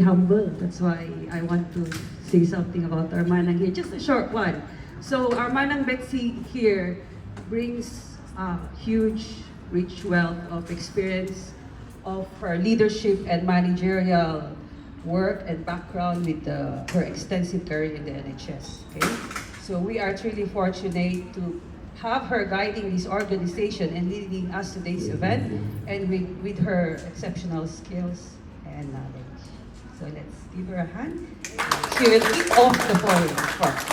humble. That's why I want to say something about our manang here. Just a short one. So our manang Betsy here brings a huge, rich wealth of experience of her leadership and managerial work and background with her extensive career in the NHS. Okay? So we are truly fortunate to have her guiding this organization and leading us today's event, and with her exceptional skills and knowledge. So let's give her a hand. She will kick off the forum first.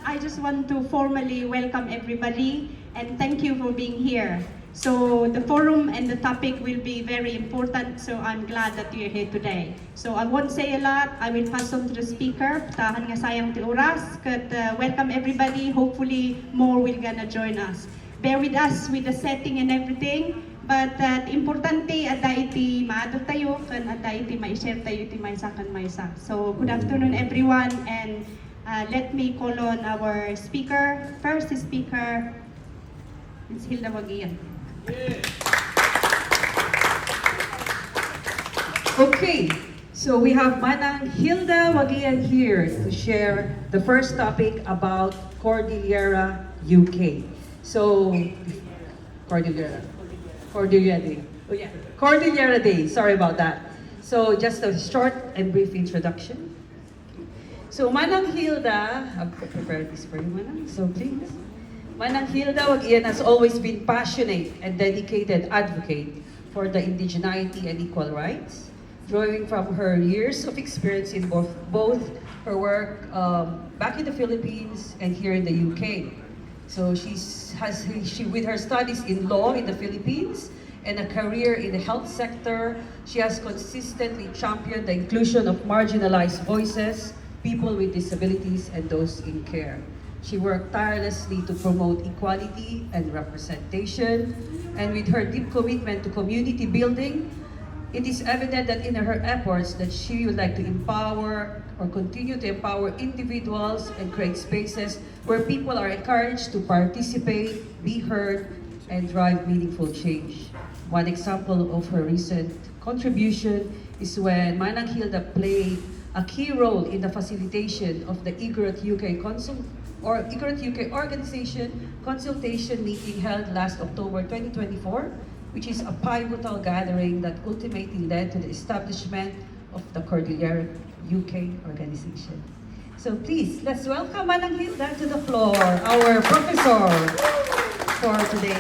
I just want to formally welcome everybody and thank you for being here. So the forum and the topic will be very important, so I'm glad that you're here today. So I won't say a lot, I will pass on to the speaker. Tahan nga sayang ti oras, kat welcome everybody, hopefully more will gonna join us. Bear with us with the setting and everything, but importante ada iti maadot tayo, kan ada iti ma-share tayo iti maysa kan maysa. So good afternoon everyone, and let me call on our speaker, first speaker, Ms Hilda Wag-iyen. Okay, so we have Manang Hilda Wag-iyen here to share the first topic about Cordillera UK. So, Cordillera Day. Oh yeah, Cordillera Day, sorry about that. So just a short and brief introduction. So Manang Hilda, I've prepared this for you, Manang, so please. Manang Hilda Wag-iyen has always been passionate and dedicated advocate for the indigeneity and equal rights, drawing from her years of experience in both her work back in the Philippines and here in the UK. So with her studies in law in the Philippines and a career in the health sector, she has consistently championed the inclusion of marginalized voices, people with disabilities, and those in care. She worked tirelessly to promote equality and representation, and with her deep commitment to community building, it is evident that in her efforts that she would like to empower or continue to empower individuals and create spaces where people are encouraged to participate, be heard, and drive meaningful change. One example of her recent contribution is when Manang Hilda played a key role in the facilitation of the Ecumenical UK Organisation consultation meeting held last October 2024, which is a pivotal gathering that ultimately led to the establishment of the Cordillera UK Organisation. So please, let's welcome Manang Hilda to the floor, our professor for today.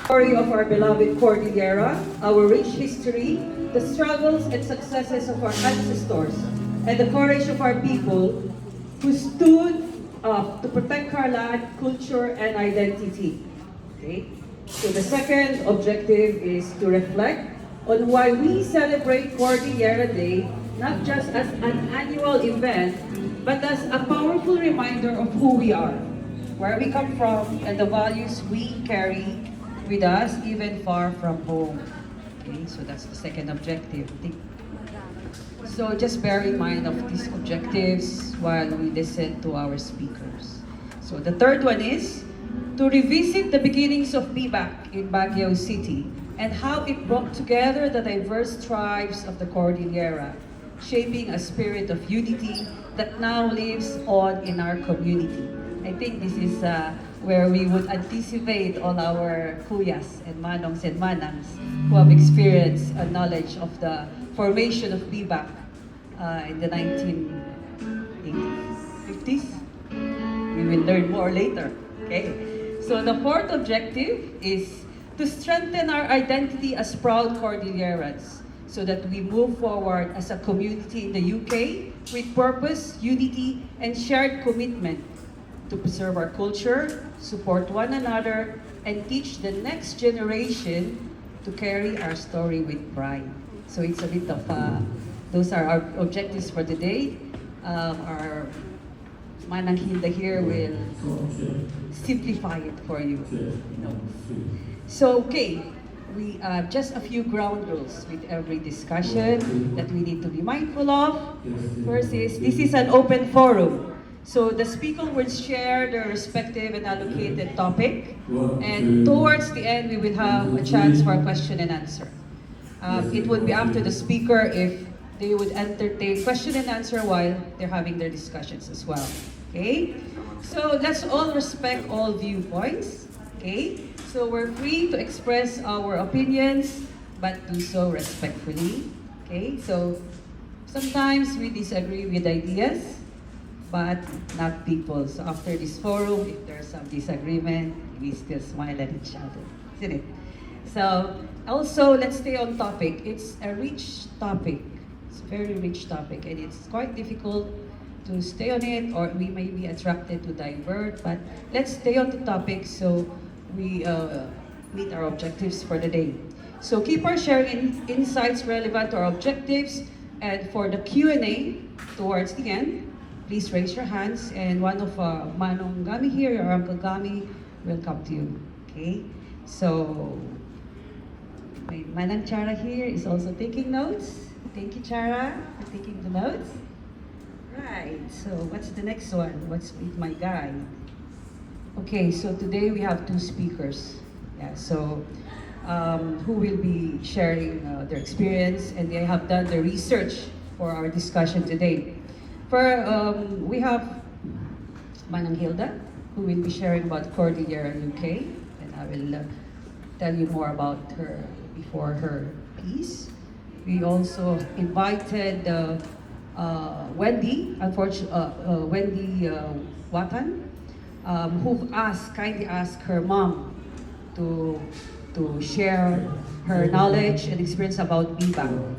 Story of our beloved Cordillera, our rich history, the struggles and successes of our ancestors, and the courage of our people who stood up to protect our land, culture, and identity. Okay? So the second objective is to reflect on why we celebrate Cordillera Day not just as an annual event, but as a powerful reminder of who we are, where we come from, and the values we carry with us even far from home. Okay, so that's the second objective. So just bear in mind of these objectives while we listen to our speakers. So the third one is to revisit the beginnings of BIBAK in Baguio City and how it brought together the diverse tribes of the Cordillera, shaping a spirit of unity that now lives on in our community. I think this is where we would anticipate all our kuyas and manongs and manangs who have experienced a knowledge of the formation of BIBAK in the 1950s. We will learn more later. Okay. So the fourth objective is to strengthen our identity as proud Cordillerans so that we move forward as a community in the UK with purpose, unity, and shared commitment to preserve our culture, support one another, and teach the next generation to carry our story with pride. So it's a bit of, those are our objectives for today. Our Manang Hilda here will simplify it for you. So, okay, we just a few ground rules with every discussion that we need to be mindful of. First is, this is an open forum. So the speaker will share their respective and allocated topic, and towards the end we will have a chance for a question and answer. It would be up to the speaker if they would entertain question and answer while they're having their discussions as well. Okay? So let's all respect all viewpoints. Okay? So we're free to express our opinions, but do so respectfully. Okay? So sometimes we disagree with ideas, but not people. So after this forum, if there's some disagreement, we still smile at each other, isn't it? So also, let's stay on topic. It's a rich topic. It's a very rich topic, and it's quite difficult to stay on it, or we may be attracted to divert, but let's stay on the topic so we meet our objectives for the day. So keep on sharing insights relevant to our objectives, and for the Q&A towards the end, please raise your hands, and one of Manong Gami here, your Uncle Gami, will come to you. Okay? So, my Manang Chara here is also taking notes. Thank you, Chara, for taking the notes. Right, so what's the next one? What's with my guy? Okay, so today we have two speakers. Yeah, so who will be sharing their experience, and they have done the research for our discussion today. We have Manang Hilda, who will be sharing about Cordillera UK, and I will tell you more about her before her piece. We also invited Wendy, Wendy Watan, who kindly asked her mom to share her knowledge and experience about BIBAK.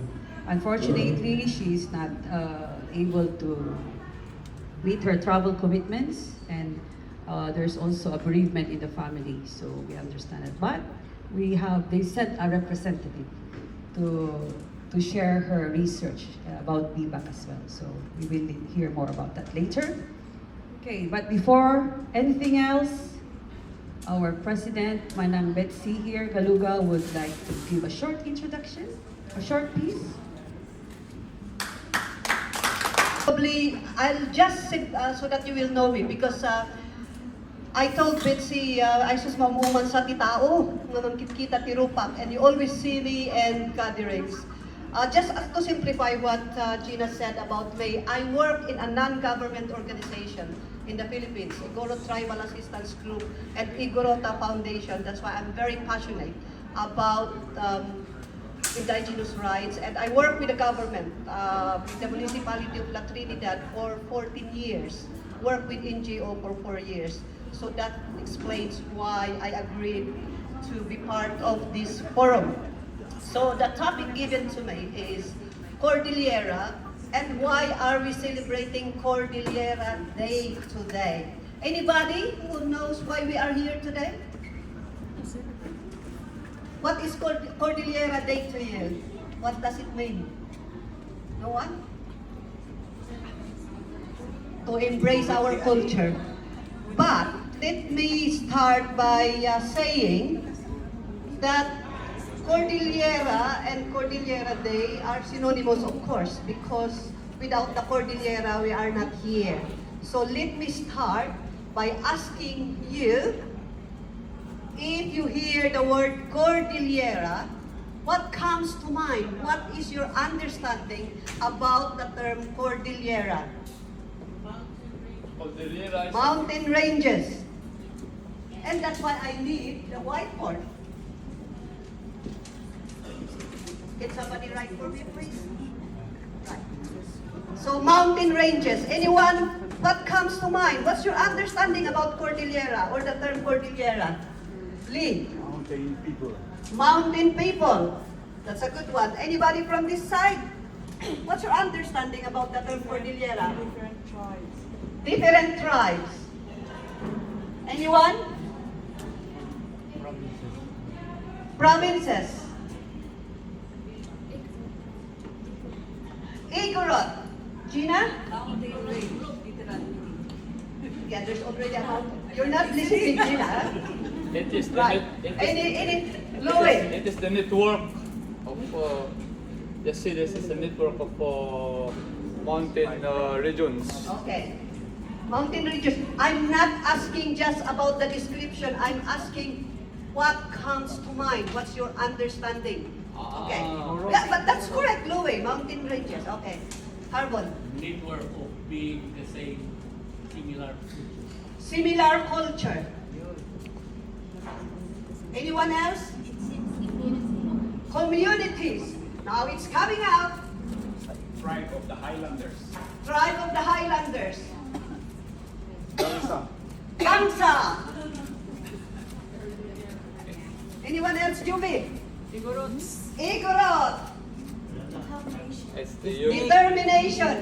Unfortunately, she's not able to meet her travel commitments, and there's also a bereavement in the family, so we understand it. But they sent a representative to share her research about BIBAK as well. So we will hear more about that later. Okay, but before anything else, our president, Manang Betsy here, Galuga, would like to give a short introduction, a short piece. Probably, I'll just sit so that you will know me, because I told Betsy, ay sus mamuman sa titao, nga kita tirupak, and you always see me and gatherings. Just to simplify what Gina said about me, I work in a non-government organization in the Philippines, Igorot Tribal Assistance Group and Igorota Foundation. That's why I'm very passionate about indigenous rights, and I work with the government, the municipality of La Trinidad for 14 years, work with NGO for 4 years. So that explains why I agreed to be part of this forum. So the topic given to me is Cordillera, and why are we celebrating Cordillera Day today? Anybody who knows why we are here today? What is Cordillera Day to you? What does it mean? No one? To embrace our culture. But let me start by saying that Cordillera and Cordillera Day are synonymous, of course, because without the Cordillera, we are not here. So let me start by asking you, if you hear the word Cordillera, what comes to mind? What is your understanding about the term Cordillera? Cordillera is Mountain ranges. And that's why I need the whiteboard. Can somebody write for me, please? Right. So mountain ranges. Anyone? What comes to mind? What's your understanding about Cordillera or the term Cordillera? Lee? mountain people. Mountain people. That's a good one. Anybody from this side? What's your understanding about the term Cordillera? Different tribes. Different tribes. Anyone? Provinces. Igorot. Gina? Yeah, there's already a mountain. You're not listening, Gina. It is the Right. Louis? it is the network of just see this is a network of mountain regions. Okay. Mountain regions. I'm not asking just about the description. I'm asking what comes to mind. What's your understanding Okay. Yeah, but that's correct, Louie. Mountain ranges. Okay. Harbon. Network of being the same, similar. Similar culture. Anyone else? Communities. Now it's coming out. Tribe of the Highlanders. Tribe of the Highlanders. Gangsa. Anyone else, Juby? Igorot. It's the unit. Determination.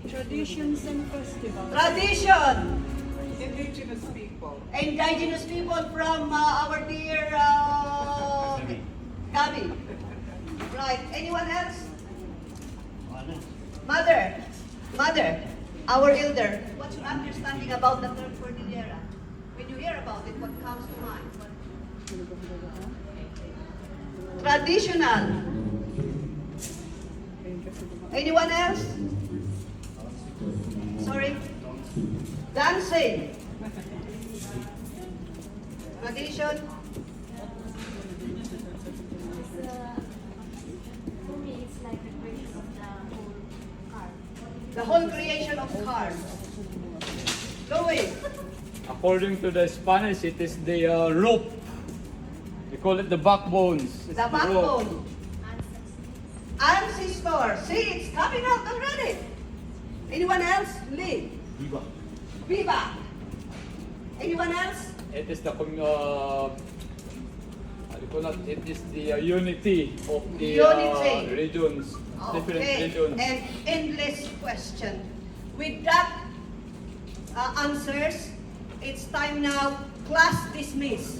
Traditions and festivals. Tradition. Indigenous people. Indigenous people from our dear Gabi. Right. Anyone else? Mother, our elder. What's your understanding about the third Cordillera? When you hear about it, what comes to mind? Traditional. Anyone else? Sorry? Dancing. Tradition. For me, it's like the creation of the whole card. The whole creation of cards. Louis. According to the Spanish, it is the rope. They call it the backbones. It's The rope. backbone. Ancestor. See, it's coming out already. Anyone else? Lee. BIBAK. Anyone else? It is the it is the unity of the Unity. regions, different Okay. regions. And endless question. With that answers, it's time now. Class dismiss.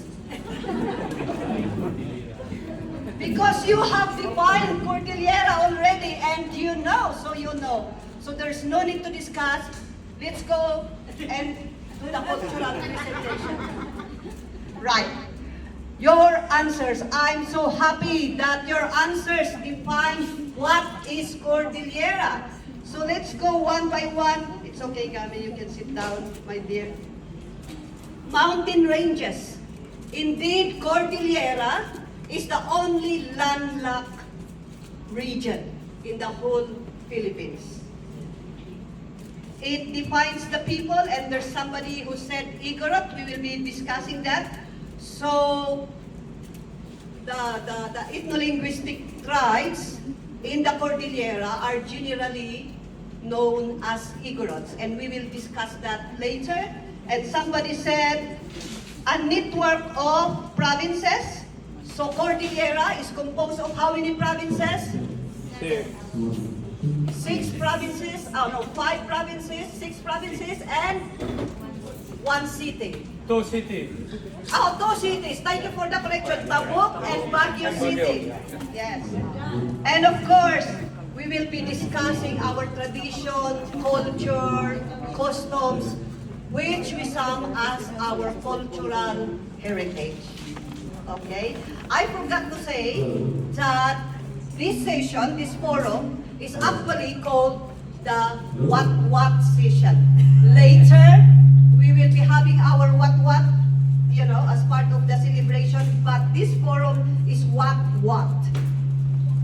Because you have defined Cordillera already and you know, so you know. So there's no need to discuss. Let's go and do the cultural presentation. Right. Your answers. I'm so happy that your answers define what is Cordillera. So let's go one by one. It's okay, Gami, you can sit down, my dear. Mountain ranges. Indeed, Cordillera is the only landlocked region in the whole Philippines. It defines the people, and there's somebody who said Igorot. We will be discussing that. So, the ethno-linguistic tribes in the Cordillera are generally known as Igorots, and we will discuss that later. And somebody said a network of provinces. So Cordillera is composed of how many provinces? 6 provinces, 5 provinces, 6 provinces, and 1 city. 2 cities. 2 cities. Thank you for the correction. Tabuk and Baguio City. Yes. And of course, we will be discussing our tradition, culture, customs, which we sum as our cultural heritage. Okay? I forgot to say that this session, this forum, is actually called the What session. Later, we will be having our what, as part of the celebration, but this forum is what.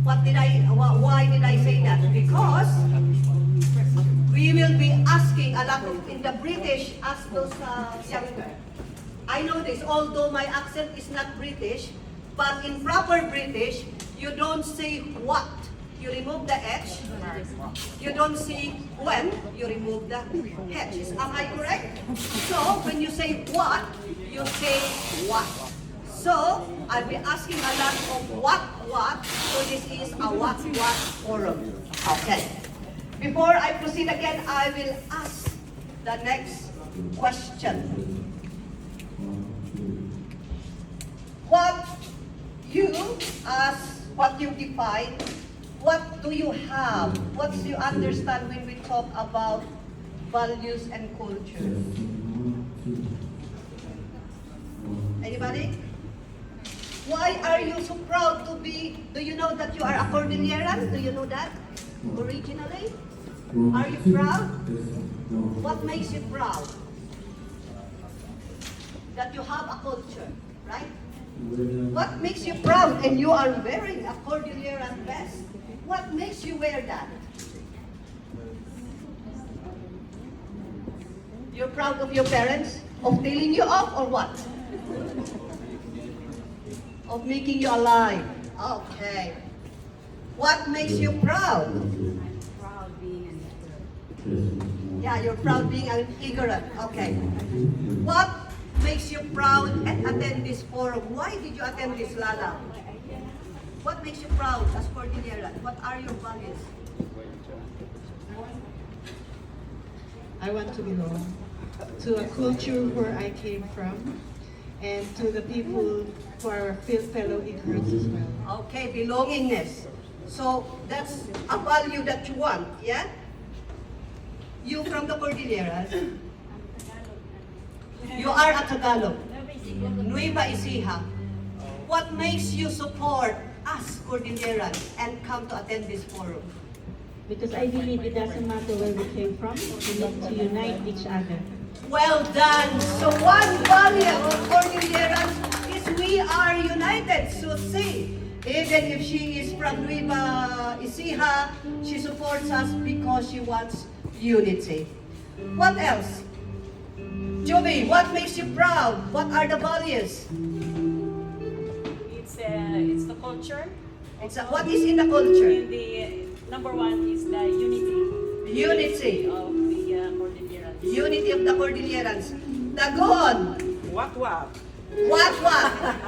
Why did I say that? Because we will be asking a lot of, in the British, ask those younger. I know this, although my accent is not British, but in proper British, you don't say what. You remove the H. You don't say when. You remove the H. Am I correct? So, when you say what, you say what. So, I'll be asking a lot of what. So, this is a what forum. Okay. Before I proceed again, I will ask the next question. What you define, what do you have? What do you understand when we talk about values and culture? Anybody? Why are you so proud to be, do you know that you are a Cordilleran? Do you know that? Originally? Are you proud? What makes you proud? That you have a culture, right? What makes you proud? And you are wearing a Cordillera vest. What makes you wear that? You're proud of your parents? Of telling you off or what? Of making you alive. Okay. What makes you proud? Yeah, you're proud being an ignorant. Okay. What makes you proud and attend this forum? Why did you attend this, Lala? What makes you proud as Cordilleran? What are your values? I want to belong to a culture where I came from and to the people who are fellow ignorants as well. Okay, belongingness. So that's a value that you want, yeah? You from the Cordilleras? You are a Tagalog. Nueva Ecija. What makes you support us Cordillerans and come to attend this forum? Because I believe it doesn't matter where we came from, we need to unite each other. Well done. So one value of Cordillerans is we are united. So see, even if she is from Nueva Ecija, she supports us because she wants unity. What else? Joby, what makes you proud? What are the values? It's the culture. What is in the culture? And the number one is the unity. Unity. Of the Cordillerans. Unity of the Cordillerans. Dagon. What? What?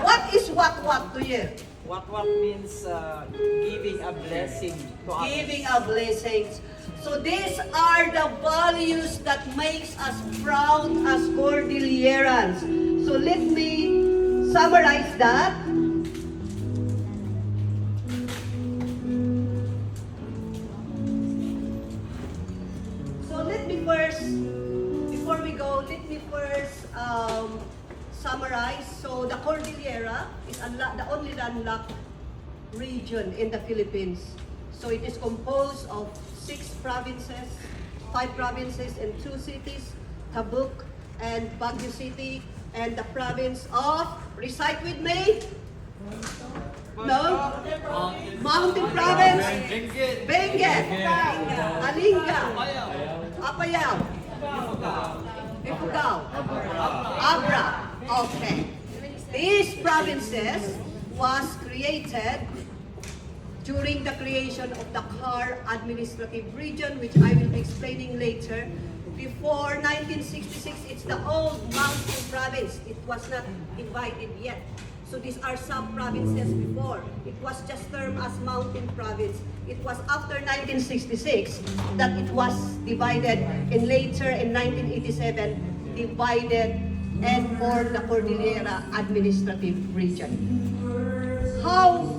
What is what to you? What means giving a blessing to others. Giving a blessings. So these are the values that makes us proud as Cordillerans. So let me summarize that. So let me first, before we go, let me first summarize. So the Cordillera is the only landlocked region in the Philippines. So it is composed of 5 provinces and 2 cities, Tabuk and Baguio City, and the province of, recite with me? No? Mountain Province, Benguet, Alinga, Apayao, Ifugao, Abra. Okay. These provinces was created during the creation of the CAR administrative region, which I will be explaining later. Before 1966, it's the old mountain province. It was not divided yet. So these are sub-provinces before. It was just termed as mountain province. It was after 1966 that it was divided, and later in 1987, divided and formed the Cordillera administrative region. How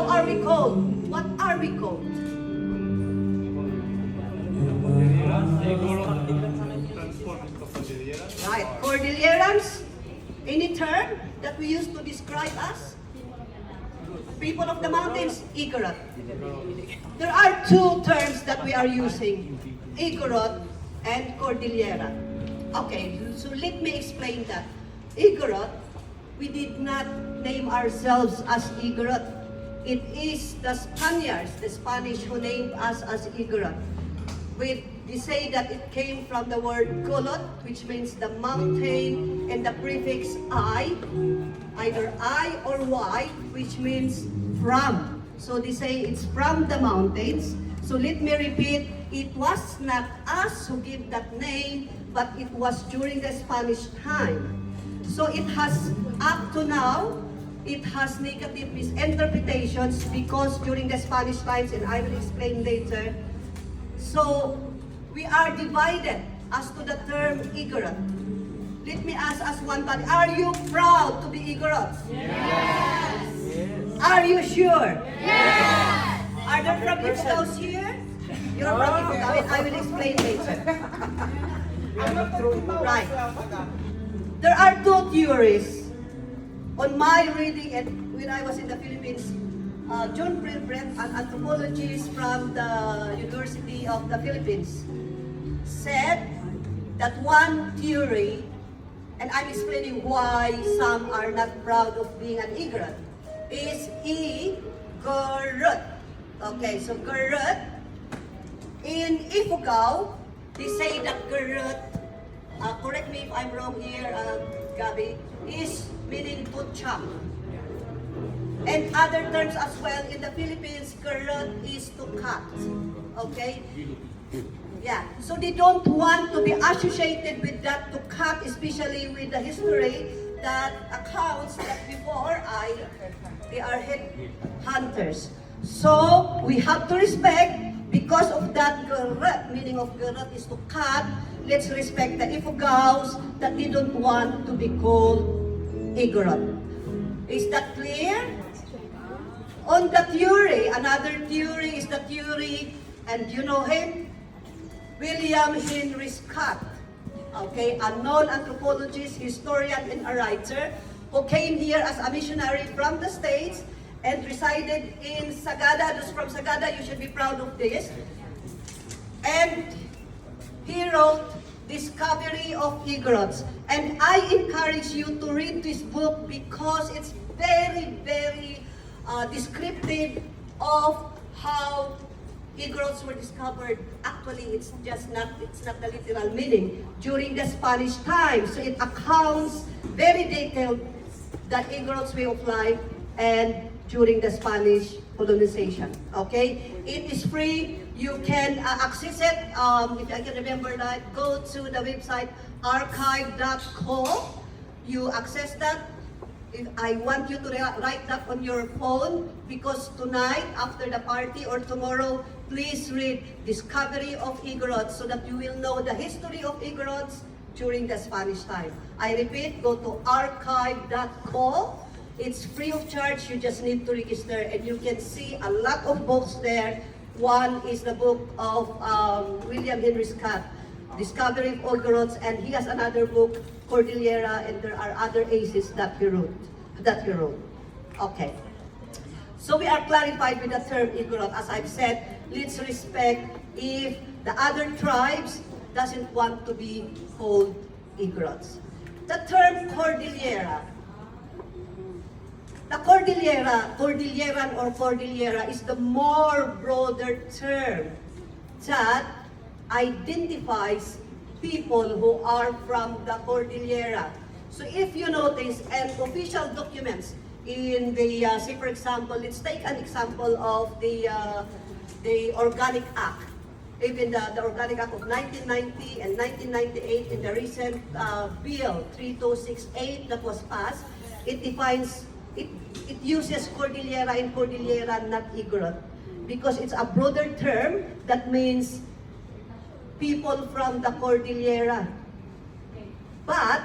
are we called? What are we called? Right, Cordillerans. Any term that we use to describe us? People of the mountains, Igorot. There are 2 terms that we are using, Igorot and Cordillera. Okay, so let me explain that. Igorot, we did not name ourselves as Igorot. It is the Spaniards, the Spanish, who named us as Igorot. They say that it came from the word Golot, which means the mountain, and the prefix I, either I or Y, which means from. So they say it's from the mountains. So let me repeat, it was not us who gave that name, but it was during the Spanish time. So it has, up to now, it has negative misinterpretations because during the Spanish times, and I will explain later, so we are divided as to the term Igorot. Let me ask us one time, are you proud to be Igorots? Yes. Are you sure? Yes. Are there from Ifugaos here? You're from Ifugao, I will explain later. Right. There are 2 theories. On my reading, and when I was in the Philippines, John Brent, an anthropologist from the University of the Philippines, said that one theory and I'm explaining why some are not proud of being an Igorot, is Igorot. Okay, so Gorot, in Ifugao, they say that Gorot, correct me if I'm wrong here, Gabi, is meaning to chop. And other terms as well, in the Philippines, Gorot is to cut. Okay? Yeah, so they don't want to be associated with that to cut, especially with the history that accounts that before they are head hunters. So we have to respect, because of that Gorot, meaning of Gorot is to cut, let's respect the Ifugaos that they don't want to be called Igorot. Is that clear? On the theory, another theory is the theory, and you know him, William Henry Scott, okay, a known anthropologist, historian, and a writer who came here as a missionary from the States and resided in Sagada. Those from Sagada, you should be proud of this. And he wrote Discovery of Igorots. And I encourage you to read this book because it's very, very descriptive of how Igorots were discovered. Actually, it's not the literal meaning. During the Spanish times, so it accounts very detailed the Igorots' way of life and during the Spanish colonization. Okay, it is free. You can access it. If I can remember that, go to the website archive.co. You access that. I want you to write that on your phone, because tonight, after the party, or tomorrow, please read Discovery of Igorots so that you will know the history of Igorots during the Spanish time. I repeat, go to archive.co. It's free of charge, you just need to register, and you can see a lot of books there. One is the book of William Henry Scott, Discovery of Igorots, and he has another book, Cordillera, and there are other aces that he wrote. Okay. So we are clarified with the term Igorot. As I've said, let's respect if the other tribes doesn't want to be called Igorots. The term Cordillera. The Cordillera, Cordilleran or Cordillera, is the more broader term that identifies people who are from the Cordillera. So if you notice, and official documents in the, say for example, let's take an example of the Organic Act. Even the Organic Act of 1990 and 1998, in the recent Bill 3268 that was passed, it defines, it uses Cordillera and Cordillera, not Igorot, because it's a broader term that means people from the Cordillera. But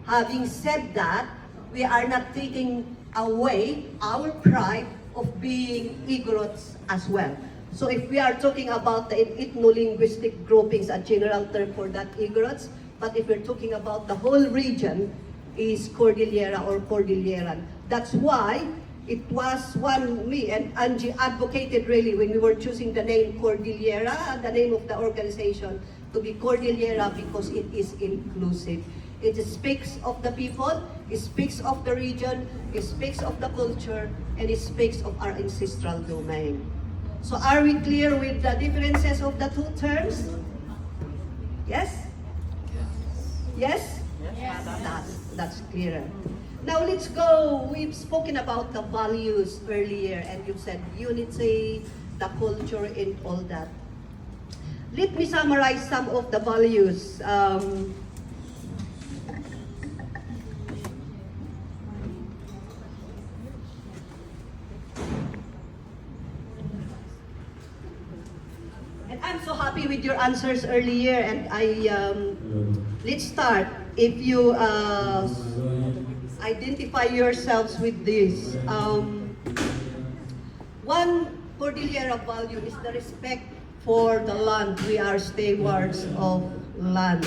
having said that, we are not taking away our pride of being Igorots as well. So if we are talking about the ethno-linguistic groupings, a general term for that, Igorots, but if we're talking about the whole region, is Cordillera or Cordilleran. That's why it was me and Angie advocated really when we were choosing the name Cordillera, the name of the organization, to be Cordillera, because it is inclusive. It speaks of the people, it speaks of the region, it speaks of the culture, and it speaks of our ancestral domain. So are we clear with the differences of the two terms? Yes? Yes? Yes. That's clearer. Now let's go. We've spoken about the values earlier, and you've said unity, the culture, and all that. Let me summarize some of the values. And I'm so happy with your answers earlier, and let's start. If you identify yourselves with this. One Cordillera value is the respect for the land. We are stewards of land.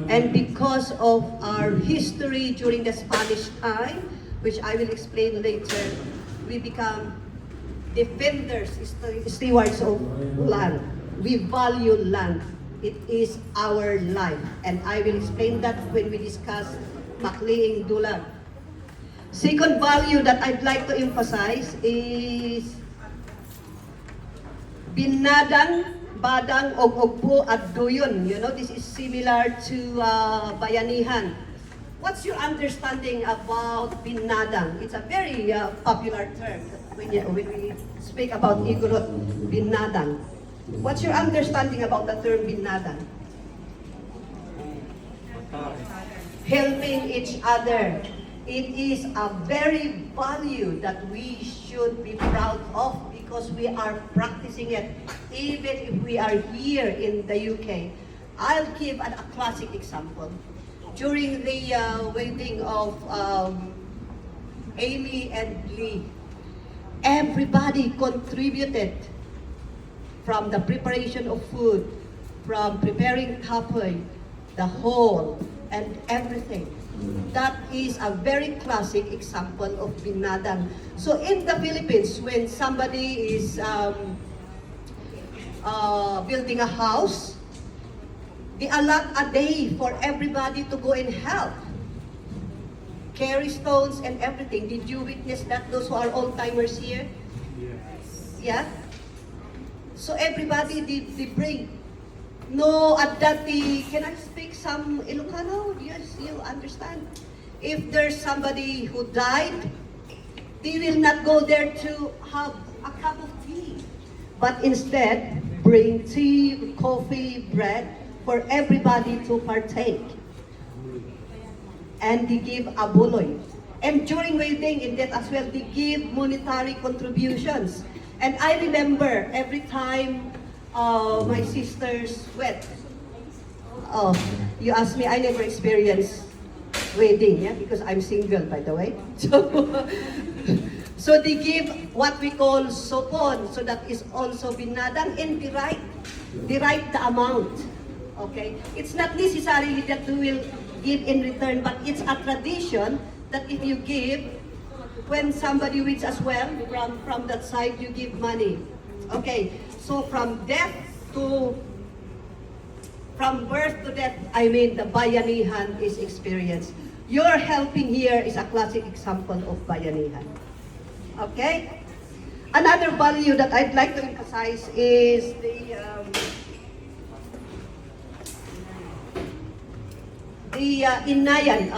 And because of our history during the Spanish time, which I will explain later, we become defenders, stewards of land. We value land. It is our life. And I will explain that when we discuss makliing dulag. Second value that I'd like to emphasize is binadang, badang, og-ogpo, at duyon. You know, this is similar to bayanihan. What's your understanding about binadang? It's a very popular term when we speak about Igorot, binadang. What's your understanding about the term binadang? Helping each other. It is a very value that we should be proud of because we are practicing it even if we are here in the UK. I'll give a classic example. During the wedding of Amy and Lee, everybody contributed from the preparation of food, from preparing kapoy, the whole, and everything. That is a very classic example of binadang. So in the Philippines, when somebody is building a house, they allot a day for everybody to go and help. Carry stones and everything. Did you witness that, those who are old-timers here? Yes. Yeah? So everybody, they bring. No, at that, can I speak some Ilocano? Yes, you understand. If there's somebody who died, they will not go there to have a cup of tea, but instead bring tea, coffee, bread for everybody to partake. And they give a buloy. And during wedding, in that as well, they give monetary contributions. And I remember every time my sisters wed. Oh, you asked me, I never experienced wedding, yeah, because I'm single, by the way. So they give what we call sopon, so that is also binadang, and they write the amount. Okay, it's not necessarily that we will give in return, but it's a tradition that if you give, when somebody wins as well, from that side, you give money. Okay, so from birth to death, I mean the bayanihan is experienced. Your helping here is a classic example of bayanihan. Okay? Another value that I'd like to emphasize is the inayan.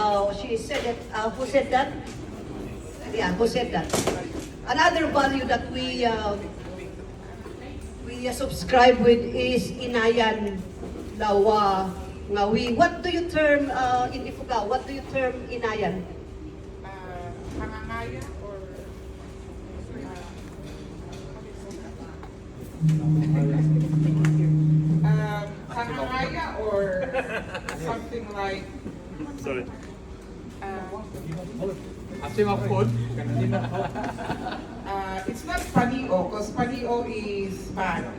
She said it. Who said that? Yeah, who said that? Another value that we subscribe with is inayan lawa ngawi. What do you term in Ifugao? What do you term inayan? Pangangaya or pangangaya or something like Sorry. Asking of food? it's not panio because panio is bad.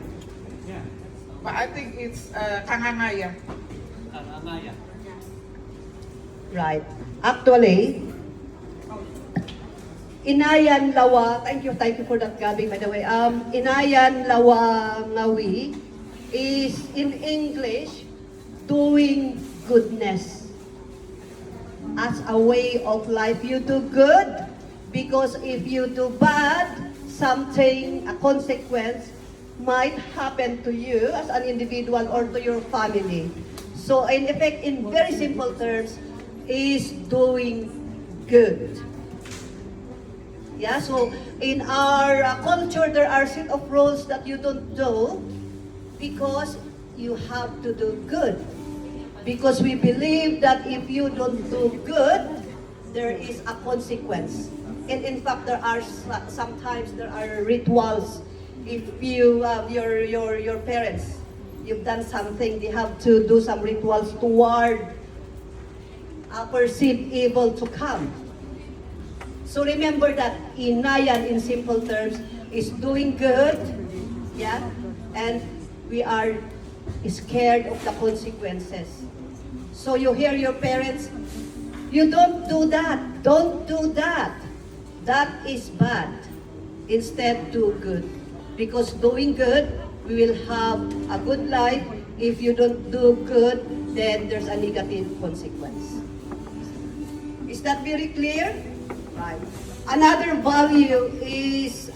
Yeah. But I think it's kangangaya. Amaya. Right. Actually, inayan lawa, thank you for that, Gabi, by the way. Inayan lawa ngawi is in English, doing goodness as a way of life. You do good because if you do bad, something, a consequence might happen to you as an individual or to your family. So in effect, in very simple terms, is doing good. Yeah, so in our culture, there are set of rules that you don't do because you have to do good. Because we believe that if you don't do good, there is a consequence. And in fact, sometimes there are rituals. If you your parents, you've done something, they have to do some rituals toward a perceived evil to come. So remember that inayan, in simple terms, is doing good, yeah, and we are scared of the consequences. So you hear your parents, you don't do that, don't do that. That is bad. Instead, do good. Because doing good, we will have a good life If you don't do good, then there's a negative consequence. Is that very clear? Right. Another value is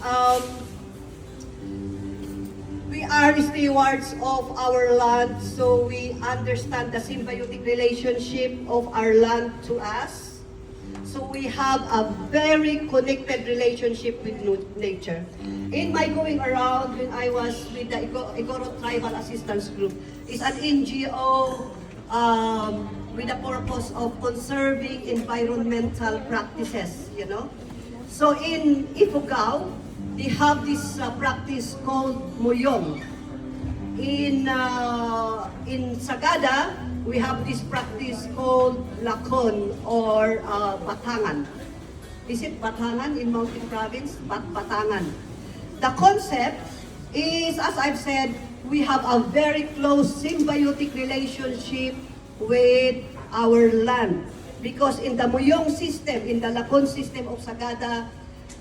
we are stewards of our land, so we understand the symbiotic relationship of our land to us. So we have a very connected relationship with nature. In my going around, when I was with the Igoro Tribal Assistance Group, it's an NGO with the purpose of conserving environmental practices, you know. So in Ifugao, they have this practice called Moyong. In Sagada, we have this practice called Lakon or Batangan. Is it Batangan in Mountain Province? Batangan. The concept is, as I've said, we have a very close symbiotic relationship with our land. Because in the Moyong system, in the Lakon system of Sagada,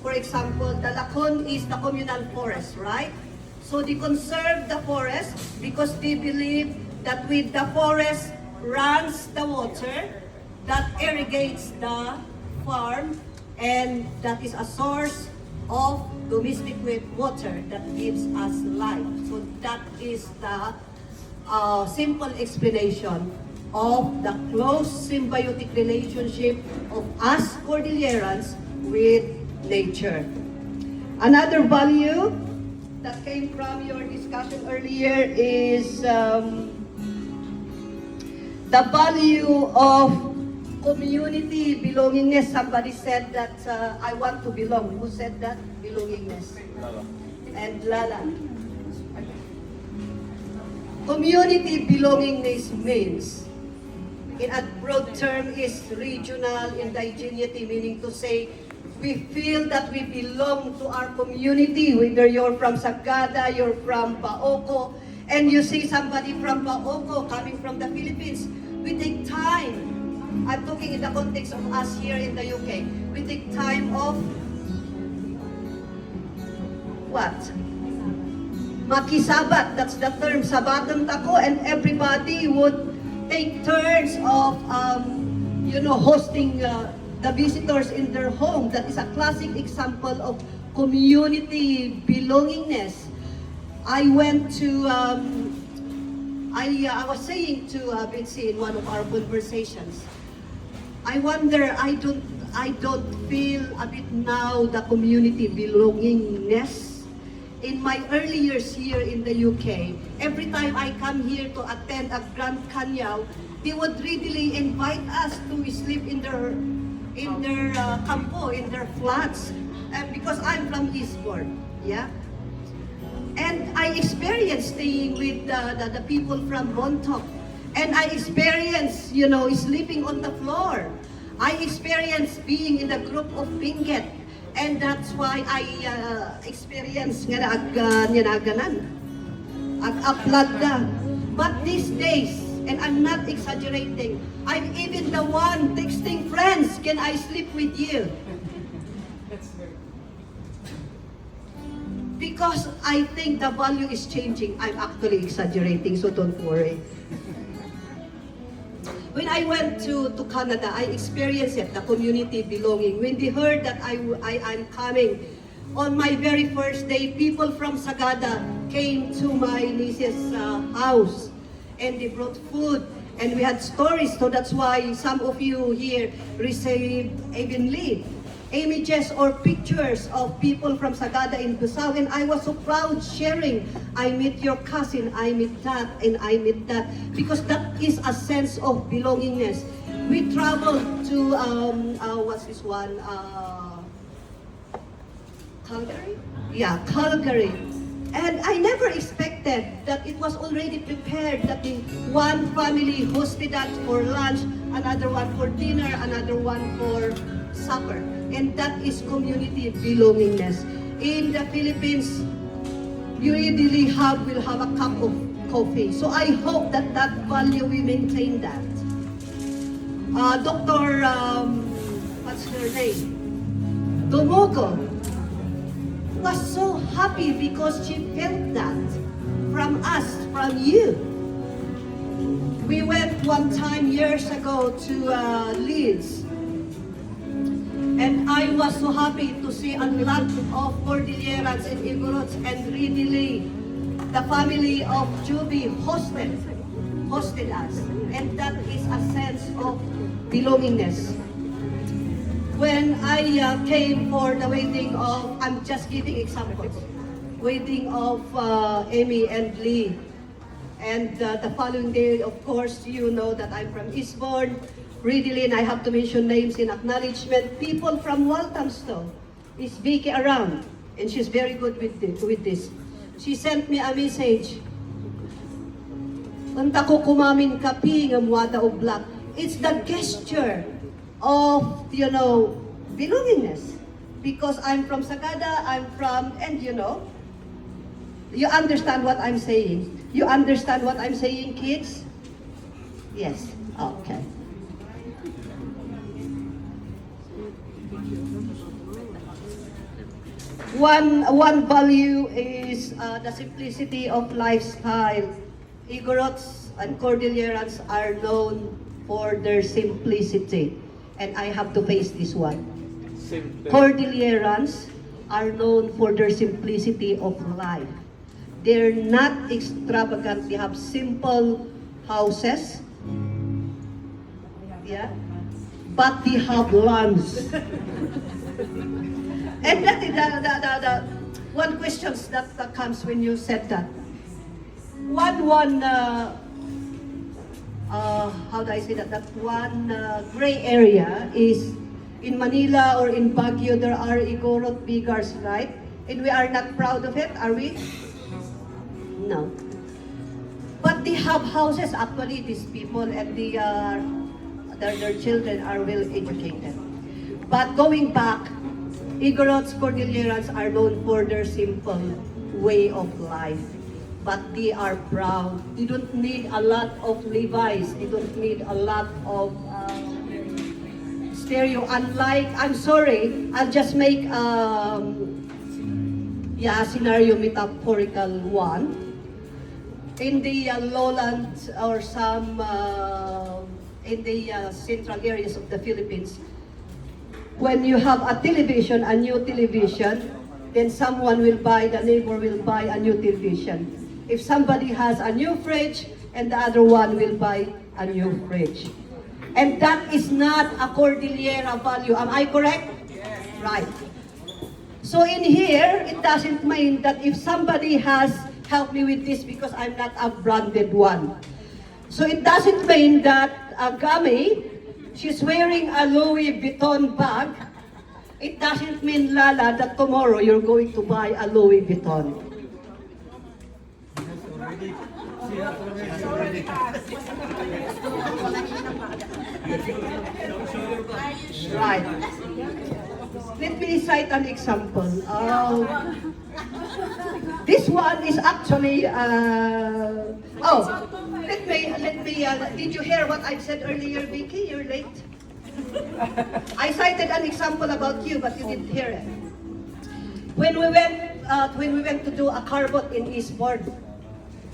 for example, the Lakon is the communal forest, right? So they conserve the forest because they believe that with the forest runs the water that irrigates the farm, and that is a source of domestic water that gives us life. So that is the simple explanation of the close symbiotic relationship of us Cordillerans with nature. Another value that came from your discussion earlier is the value of community belongingness. Somebody said that I want to belong. Who said that? Belongingness. Lala. And Lala. Community belongingness means, in a broad term, is regional indigeneity, meaning to say, we feel that we belong to our community, whether you're from Sagada, you're from Baoco, and you see somebody from Baoco coming from the Philippines. We take time. I'm talking in the context of us here in the UK. We take time of what? Makisabat, that's the term, Sabatang-tako, and everybody would take turns of, hosting the visitors in their home. That is a classic example of community belongingness. I went to, I was saying to Betsy in one of our conversations, I wonder, I don't feel a bit now the community belongingness. In my early years here in the UK, every time I come here to attend a Grand Canyaw, they would readily invite us to sleep in their campo, in their flats, because I'm from Eastbourne, yeah. And I experienced staying with the people from Montauk, and I experienced, sleeping on the floor. I experienced being in the group of Benguet. And that's why I experienced ag-aplag na. But these days, and I'm not exaggerating, I'm even the one texting friends, can I sleep with you? Because I think the value is changing. I'm actually exaggerating, so don't worry. When I went to Canada, I experienced it, the community belonging. When they heard that I'm coming, on my very first day, people from Sagada came to my niece's house, and they brought food, and we had stories, so that's why some of you here received evenly images or pictures of people from Sagada in Cusao, and I was so proud sharing. I meet your cousin, I meet that, and I meet that, because that is a sense of belongingness. We traveled to, what's this one, Calgary? Yeah, Calgary. And I never expected that it was already prepared, that the one family hosted us for lunch, another one for dinner, another one for supper. And that is community belongingness. In the Philippines, you really will have a cup of coffee. So I hope that that value, we maintain that. Dr. What's her name? Domogo was so happy because she felt that from us, from you. We went one time years ago to Leeds. And I was so happy to see a lot of Cordillerans and Igorots, and really the family of Juby hosted us. And that is a sense of belongingness. When I came for the wedding of, I'm just giving examples, wedding of Amy and Lee. And the following day, of course, you know that I'm from Eastbourne. Really, and I have to mention names in acknowledgement. People from Walthamstow. Is Vicky around? And she's very good with this. She sent me a message. Unta ko kumamin kapi nga muada og black. It's the gesture of, belongingness. Because I'm from Sagada, and you understand what I'm saying. You understand what I'm saying, kids? Yes, okay. One value is the simplicity of lifestyle. Igorots and Cordillerans are known for their simplicity. And I have to face this one. Cordillerans are known for their simplicity of life. They're not extravagant. They have simple houses. Yeah. But they have lands. And that is the one question that comes when you said that. How do I say that? That one gray area is in Manila or in Baguio. There are Igorot Bigars, right? And we are not proud of it, are we? No. But they have houses. Actually, these people and their children are well educated. But going back, Igorots, Cordillerans are known for their simple way of life. But they are proud. They don't need a lot of Levi's. They don't need a lot of stereo. Unlike, I'm sorry, I'll just make scenario metaphorical one. In the lowlands or some in the central areas of the Philippines, when you have a television, a new television, then the neighbor will buy a new television. If somebody has a new fridge, and the other one will buy a new fridge. And that is not a Cordillera value. Am I correct? Yes. Right. So in here, it doesn't mean that if somebody has helped me with this because I'm not a branded one. So it doesn't mean that Gami, she's wearing a Louis Vuitton bag. It doesn't mean, Lala, that tomorrow you're going to buy a Louis Vuitton. Right. Let me cite an example. This one is actually, let me, did you hear what I said earlier, Vicky? You're late. I cited an example about you, but you didn't hear it. When we went to do a car boat in Eastbourne,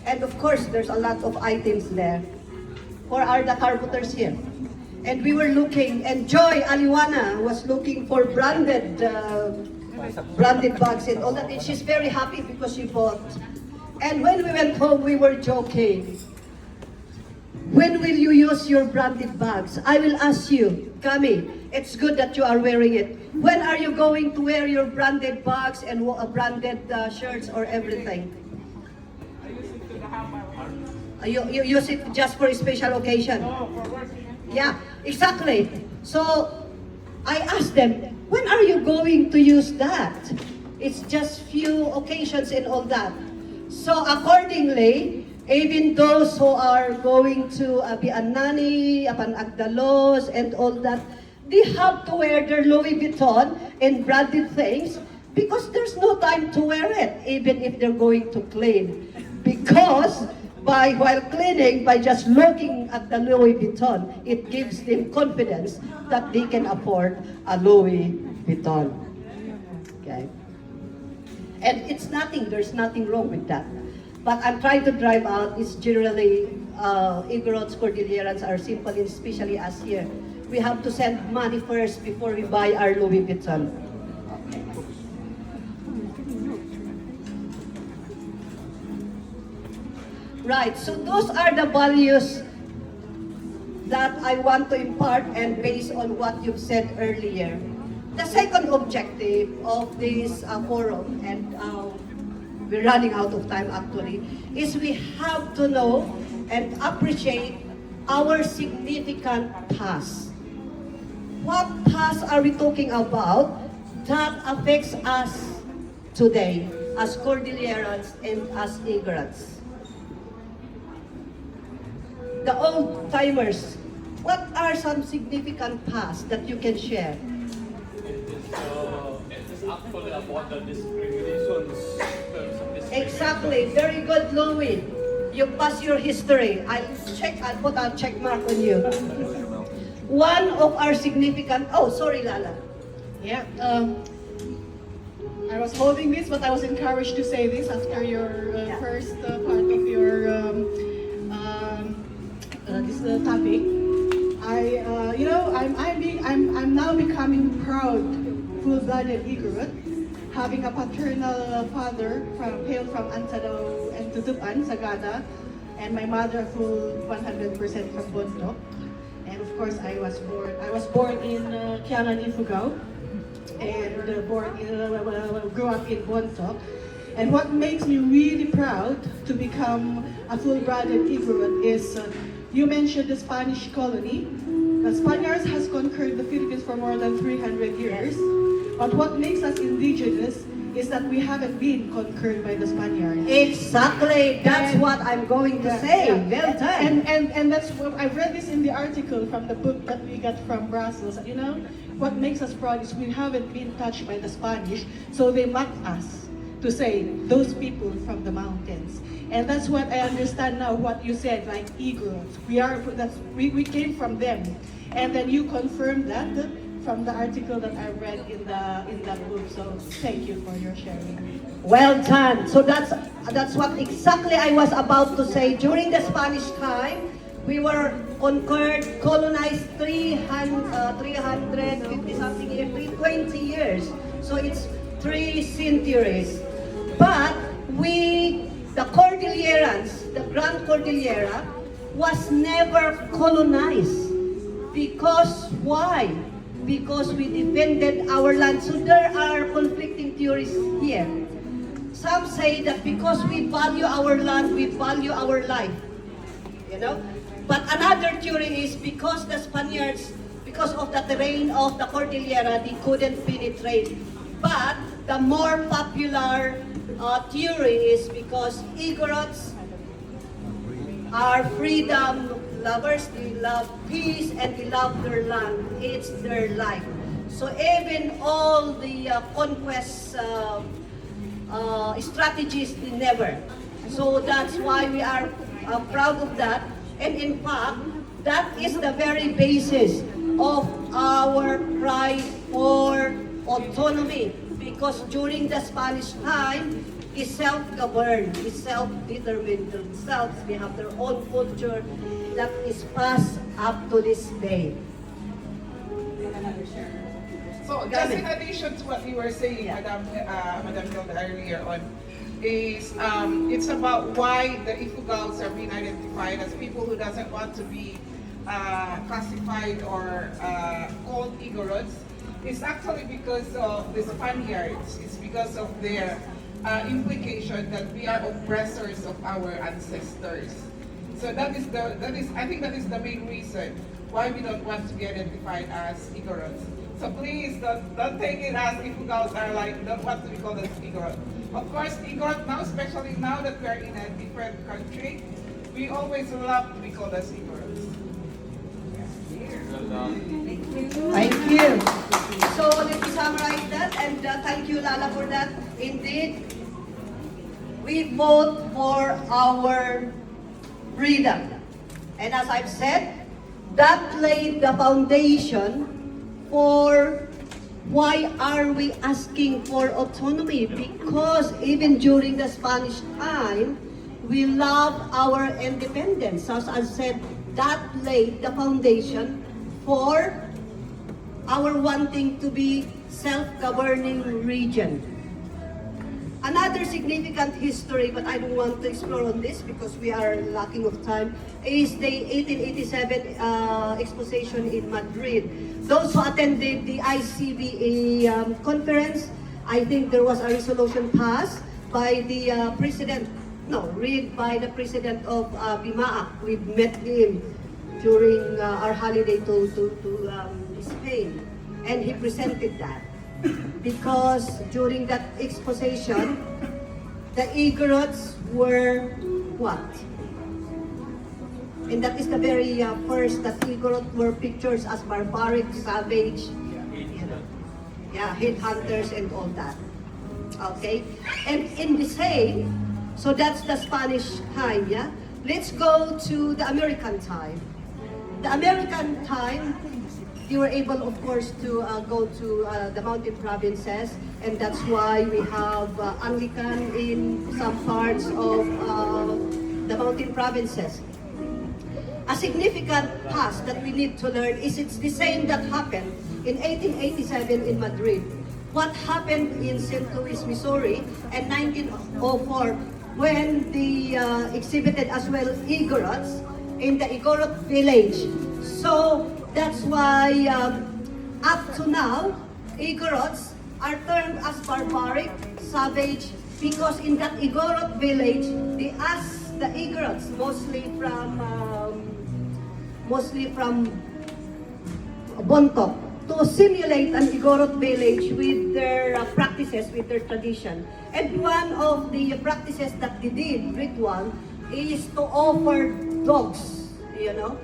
and of course, there's a lot of items there. Where are the car boaters here? And we were looking, and Joy Aliwana was looking for branded bags and all that. And she's very happy because she bought. And when we went home, we were joking. When will you use your branded bags? I will ask you, Kami, it's good that you are wearing it. When are you going to wear your branded bags and branded shirts or everything? You use it just for a special occasion? No, for working. Yeah, exactly. So I asked them, when are you going to use that? It's just few occasions and all that. So accordingly, even those who are going to be a nanny, apan agdalos, and all that, they have to wear their Louis Vuitton and branded things because there's no time to wear it, even if they're going to clean. Because while cleaning, by just looking at the Louis Vuitton, it gives them confidence that they can afford a Louis Vuitton. Okay? And it's nothing, there's nothing wrong with that. But I'm trying to drive out is generally Igorots, Cordillerans are simple, especially us here. We have to send money first before we buy our Louis Vuitton. Right, so those are the values that I want to impart, and based on what you've said earlier. The second objective of this forum, and we're running out of time actually, is we have to know and appreciate our significant past. What past are we talking about that affects us today as Cordillerans and as Igorots? The old timers, what are some significant past that you can share? It is actually about the discriminations. Exactly, very good, Louis. You pass your history. I'll put a check mark on you. One of our significant, oh, sorry, Lala. Yeah, I was holding this, but I was encouraged to say this after your first part of your this topic. I'm now becoming proud, full-blooded Igorot, having a paternal father hailed from Antado and Tutupan, Sagada, and my mother full 100% from Bontoc. And of course, I was born in Kiangan, Ifugao, and grew up in Bontoc. And what makes me really proud to become a full-blooded Igorot is, you mentioned the Spanish colony. The Spaniards has conquered the Philippines for more than 300 years. But what makes us indigenous is that we haven't been conquered by the Spaniards. Exactly, that's what I'm going to say. Well done. And that's what I've read this in the article from the book that we got from Brussels. You know, what makes us proud is we haven't been touched by the Spanish, so they mock us to say those people from the mountains. And that's what I understand now, what you said, like Igorots. We came from them. And then you confirmed that from the article that I read in that book. So thank you for your sharing. Well done. So that's what exactly I was about to say. During the Spanish time, we were conquered, colonized 350 something years, 320 years. So it's 3 centuries. But the Cordillerans, the Grand Cordillera, was never colonized. Because why? Because we defended our land. So there are conflicting theories here. Some say that because we value our land, we value our life. You know? But another theory is because the Spaniards, because of the terrain of the Cordillera, they couldn't penetrate. But the more popular theory is because Igorots are freedom lovers, they love peace, and they love their land. It's their life. So even all the conquest strategies, they never. So that's why we are proud of that. And in fact, that is the very basis of our cry for autonomy. Because during the Spanish time, is self-governed, is self-determined themselves. They have their own culture that is passed up to this day. So just in addition to what you were saying, Madam Hilda, earlier on, is it's about why the Ifugaos are being identified as people who doesn't want to be classified or called Igorots. It's actually because of the Spaniards. It's because of their implication that we are oppressors of our ancestors. So I think that is the main reason why we don't want to be identified as Igorots. So please don't take it as Ifugaos are like don't want to be called as Igorot. Of course, Igorot now, especially now that we are in a different country, we always love to be called as Igorots. Thank you. So let me summarize that, and thank you, Lala, for that. Indeed, we vote for our freedom. And as I've said, that laid the foundation for why are we asking for autonomy? Because even during the Spanish time, we love our independence. As I said, that laid the foundation for our wanting to be self-governing region. Another significant history, but I don't want to explore on this because we are lacking of time, is the 1887 exposition in Madrid. Those who attended the ICBA conference, I think there was a resolution passed by the read by the president of BIBAK. We met him during our holiday to Spain, and he presented that. Because during that exposition, the Igorots were what? And that is the very first that Igorot were pictures as barbaric, savage, headhunters and all that. Okay? And in the same, so that's the Spanish time, yeah? Let's go to the American time. The American time, they were able, of course, to go to the mountain provinces, and that's why we have Anglican in some parts of the mountain provinces. A significant past that we need to learn is it's the same that happened in 1887 in Madrid. What happened in St. Louis, Missouri in 1904 when they exhibited as well Igorots in the Igorot village. So that's why up to now, Igorots are termed as barbaric, savage, because in that Igorot village, they asked the Igorots, mostly from Bontok, to simulate an Igorot village with their practices, with their tradition. And one of the practices that they did, ritual, is to offer dogs, you know.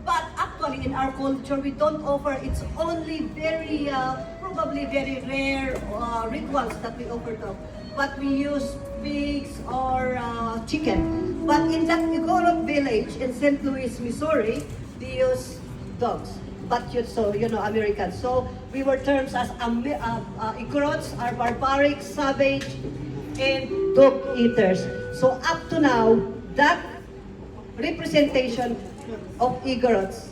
But actually, in our culture, we don't offer. It's only probably very rare rituals that we offer dog. But we use pigs or chicken. But in that Igorot village in St. Louis, Missouri, they use dogs. But Americans. So we were termed as Igorots are barbaric, savage, and dog eaters. So up to now, that representation of Igorots,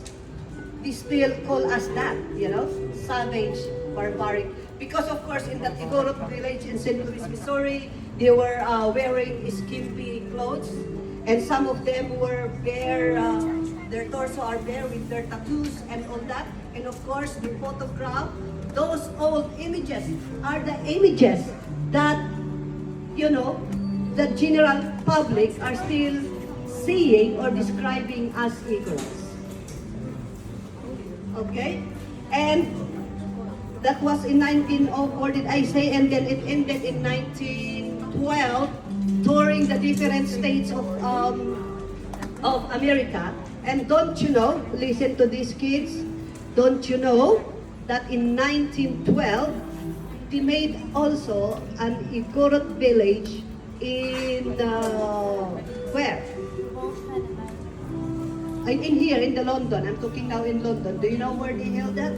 they still call us that, savage, barbaric. Because of course in that Igorot village in St. Louis, Missouri, they were wearing skimpy clothes, and some of them were bare, their torso are bare with their tattoos and all that. And of course, the photograph, those old images are the images that, the general public are still seeing or describing as Igorots. Okay? And that was in 1904, did I say? And then it ended in 1912, touring the different states of America. And don't you know, listen to these kids, don't you know that in 1912, they made also an Igorot village in, where? In here, in the London. I'm talking now in London. Do you know where they held that?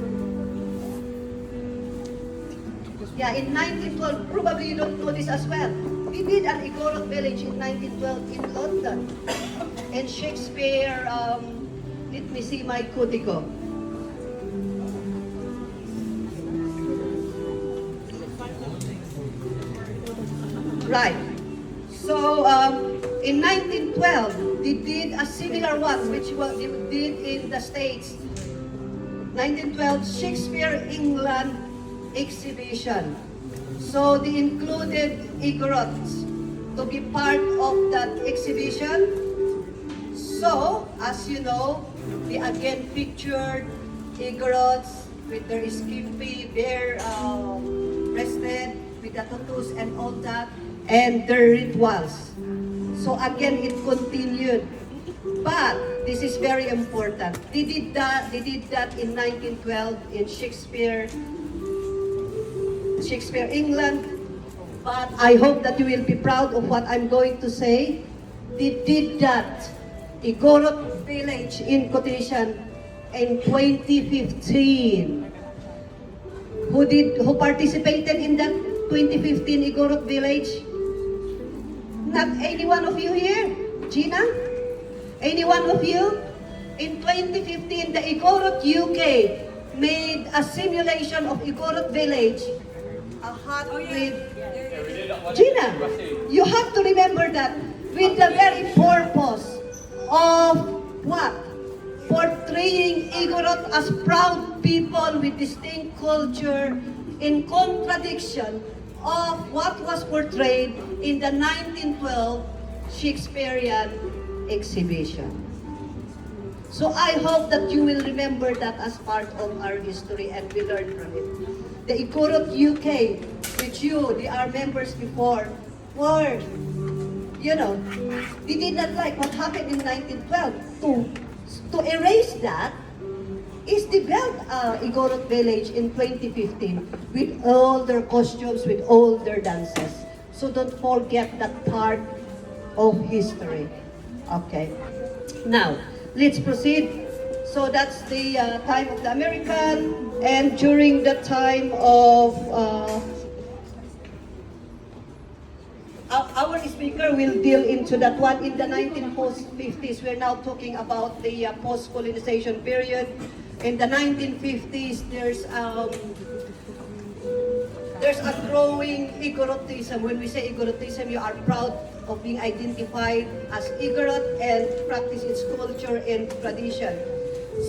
Yeah, in 1912, probably you don't know this as well. We did an Igorot village in 1912 in London. And Shakespeare, let me see my codigo. Right. So, in 1912, they did a similar one, which they did in the States. 1912 Shakespeare England exhibition. So they included Igorots to be part of that exhibition. So, as you know, they again pictured Igorots with their skimpy, bare breasted, with the tattoos and all that, and their rituals. So again, it continued. But this is very important. They did that in 1912 in Shakespeare England. But I hope that you will be proud of what I'm going to say. They did that Igorot village in quotation in 2015. Who participated in that 2015 Igorot village? Not any one of you here? Gina? Any one of you? In 2015, the Igorot UK made a simulation of Igorot village, a hut with... Gina, you have to remember that with the very purpose of what? Portraying Igorot as proud people with distinct culture in contradiction of what was portrayed in the 1912 Shakespearean exhibition. So I hope that you will remember that as part of our history and we learn from it. The Igorot UK, which they are members before, were, they did not like what happened in 1912. To erase that, is developed Igorot village in 2015 with all their costumes, with all their dances. So don't forget that part of history. Okay. Now, let's proceed. So that's the time of the American, and during the time of our speaker will deal into that one in the 1950s. We're now talking about the post-colonization period. In the 1950s, there's a growing Igorotism. When we say Igorotism, you are proud of being identified as Igorot and practice its culture and tradition.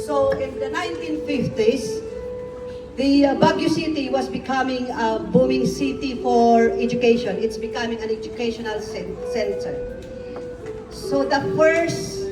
So in the 1950s, the Baguio City was becoming a booming city for education. It's becoming an educational center. So the first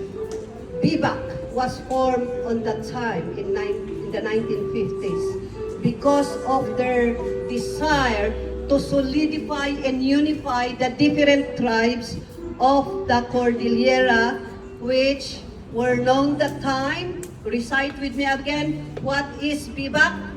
BIBAK was formed on that time in the 1950s because of their desire to solidify and unify the different tribes of the Cordillera, which were known that time. Recite with me again. What is BIBAK?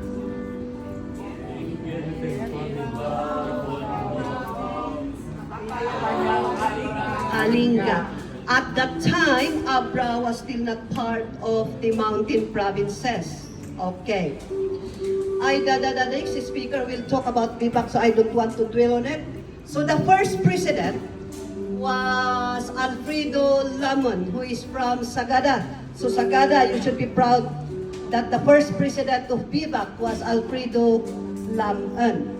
Kalinga. At that time, Abra was still not part of the mountain provinces. Okay. The next speaker will talk about BIBAK, so I don't want to dwell on it. So the first president was Alfredo Lamon, who is from Sagada. So Sagada, you should be proud that the first president of BIBAK was Alfredo Lamon,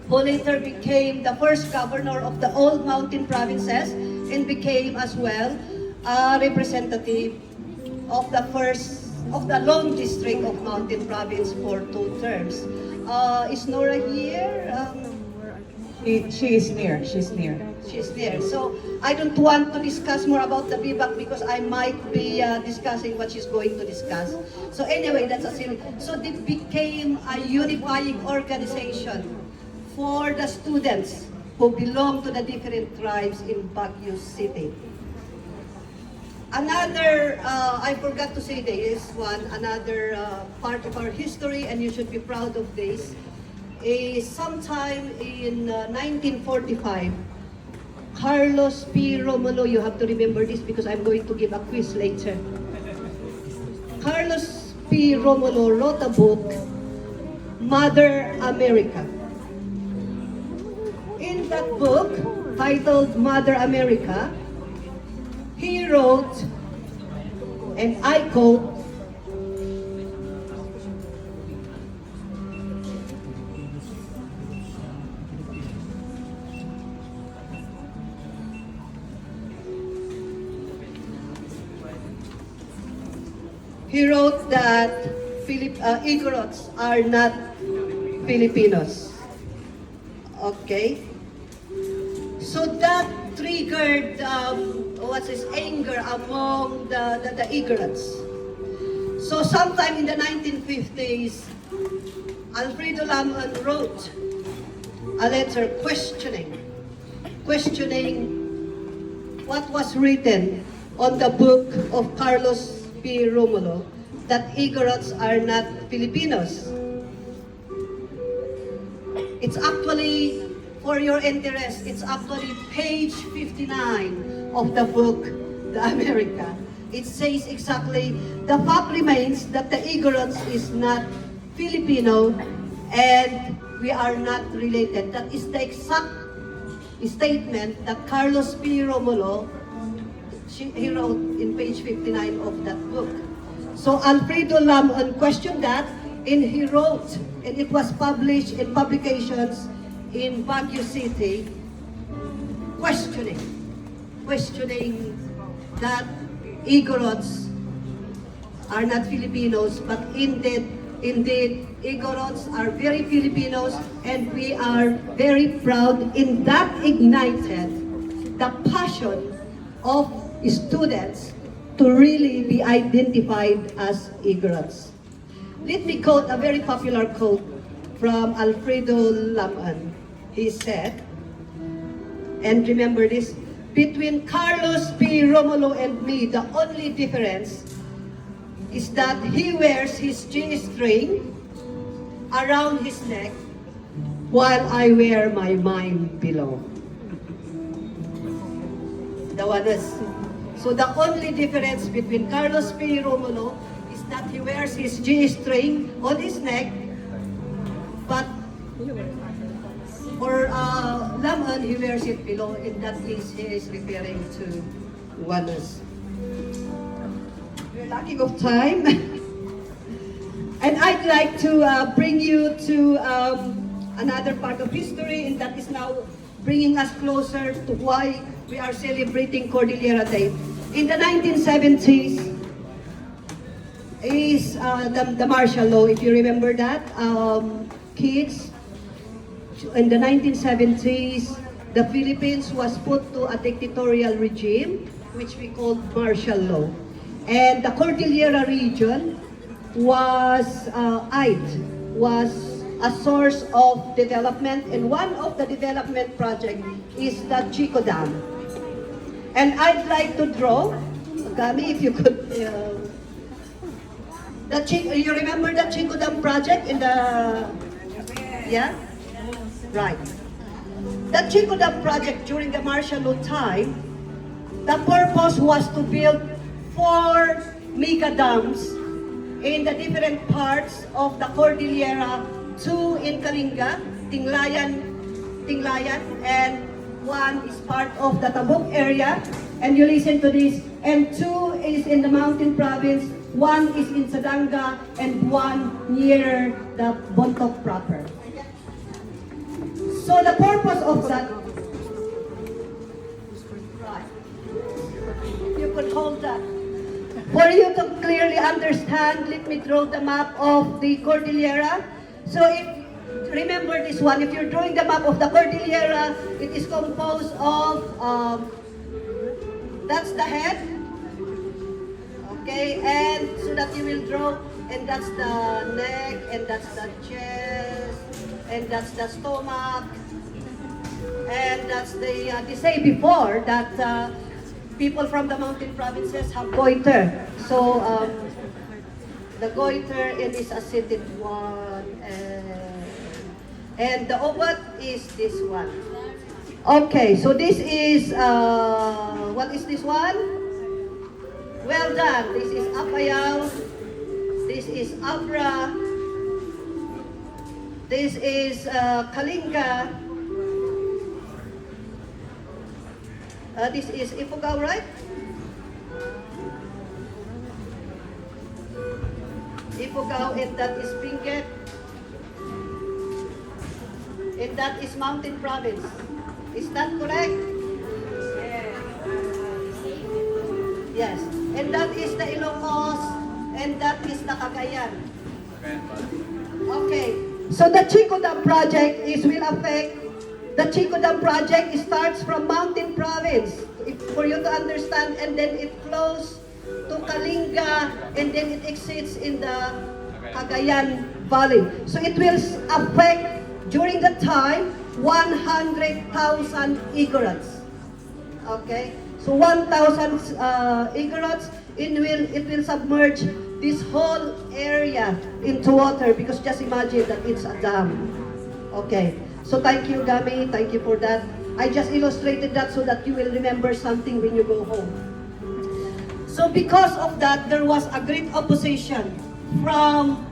who later became the first governor of the old mountain provinces and became as well a representative of the long district of mountain province for 2 terms. Is Nora here? She is near. She's near. She's there. So I don't want to discuss more about the BIBAK because I might be discussing what she's going to discuss. So anyway, that's a silly. So it became a unifying organization for the students who belong to the different tribes in Baguio City. Another, I forgot to say this one, another part of our history, and you should be proud of this, is sometime in 1945, Carlos P. Romulo, you have to remember this because I'm going to give a quiz later. Carlos P. Romulo wrote a book, Mother America. In that book, titled Mother America, he wrote, and I quote, he wrote that Igorots are not Filipinos. Okay? So that triggered anger among the Igorots. So sometime in the 1950s, Alfredo Lamon wrote a letter questioning what was written on the book of Carlos P. Romulo, that Igorots are not Filipinos. It's actually, for your interest, it's actually page 59 of the book, The America. It says exactly, the fact remains that the Igorots is not Filipino and we are not related. That is the exact statement that Carlos P. Romulo, he wrote in page 59 of that book. So Alfredo Lamon questioned that, and he wrote, and it was published in publications in Baguio City, questioning that Igorots are not Filipinos, but indeed Igorots are very Filipinos, and we are very proud in that ignited the passion of students to really be identified as Igorots. Let me quote a very popular quote from Alfredo Lamon. He said, and remember this, between Carlos P. Romulo and me, the only difference is that he wears his G-string around his neck while I wear my mind below. So the only difference between Carlos P. Romulo is that he wears his G-string on his neck, but for Lamon, he wears it below. In that case, he is referring to oneness. We're lacking of time. And I'd like to bring you to another part of history, and that is now bringing us closer to why we are celebrating Cordillera Day. In the 1970s is the martial law, if you remember that, kids. In the 1970s, the Philippines was put to a dictatorial regime, which we called martial law. And the Cordillera region was a source of development, and one of the development projects is the Chico Dam. And I'd like to draw, Gami, if you could, you remember the Chico Dam project in the, yeah? Right. The Chico Dam project during the martial law time, the purpose was to build 4 mega dams in the different parts of the Cordillera, 2 in Kalinga, Tinglayan, and 1 is part of the Tabuk area, and you listen to this, and 2 is in the mountain province, 1 is in Sadanga, and 1 near the Bontoc proper. So the purpose of that, right, you could hold that. For you to clearly understand, let me draw the map of the Cordillera. So if, remember this one, if you're drawing the map of the Cordillera, it is composed of, that's the head, okay, and so that you will draw, and that's the neck, and that's the chest, and that's the stomach, and that's the, they say before that people from the mountain provinces have goiter. So the goiter, it is a seated one, and the obat is this one. Okay, so this is, what is this one? Well done. This is Apayao, this is Abra, this is Kalinga, this is Ifugao, right? Ifugao, and that is Benguet, and that is Mountain Province. Is that correct? Yes. And that is the Ilocos, and that is the Cagayan. Okay. So the Chico Dam project will affect, the Chico Dam project starts from Mountain Province, for you to understand, and then it flows to Kalinga, and then it exits in the Cagayan Valley. So it will affect, during the time, 100,000 Igorots. Okay? So 1,000 Igorots, it will submerge this whole area into water, because just imagine that it's a dam. Okay. So thank you, Gami. Thank you for that. I just illustrated that so that you will remember something when you go home. So because of that, there was a great opposition from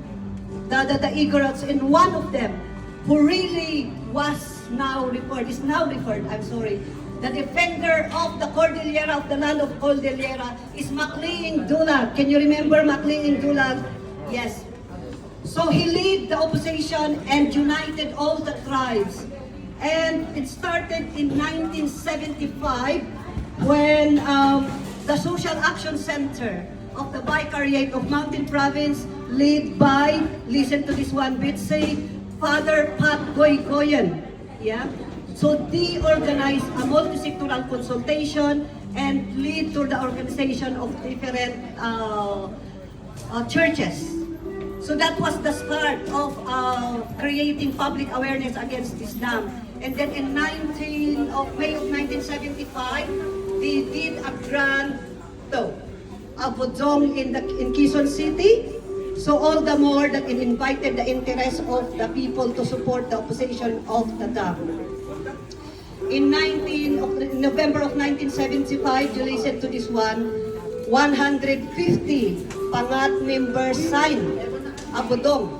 the Igorots, and one of them who really was is now referred, I'm sorry, the defender of the Cordillera, of the land of Cordillera, is MacLean Dulag. Can you remember MacLean Dulag? Yes. So he led the opposition and united all the tribes. And it started in 1975 when the Social Action Center of the Vicariate of Mountain Province, led by, listen to this one, Betsy, Father Pat Goy-Goyen. Yeah? So they organized a multi-sectoral consultation and lead to the organization of different churches. So that was the start of creating public awareness against this dam. And then in May of 1975, they did a grand abodong in Quezon City. So all the more that it invited the interest of the people to support the opposition of the dam. In November of 1975, you listen to this one, 150 Pangat members signed abodong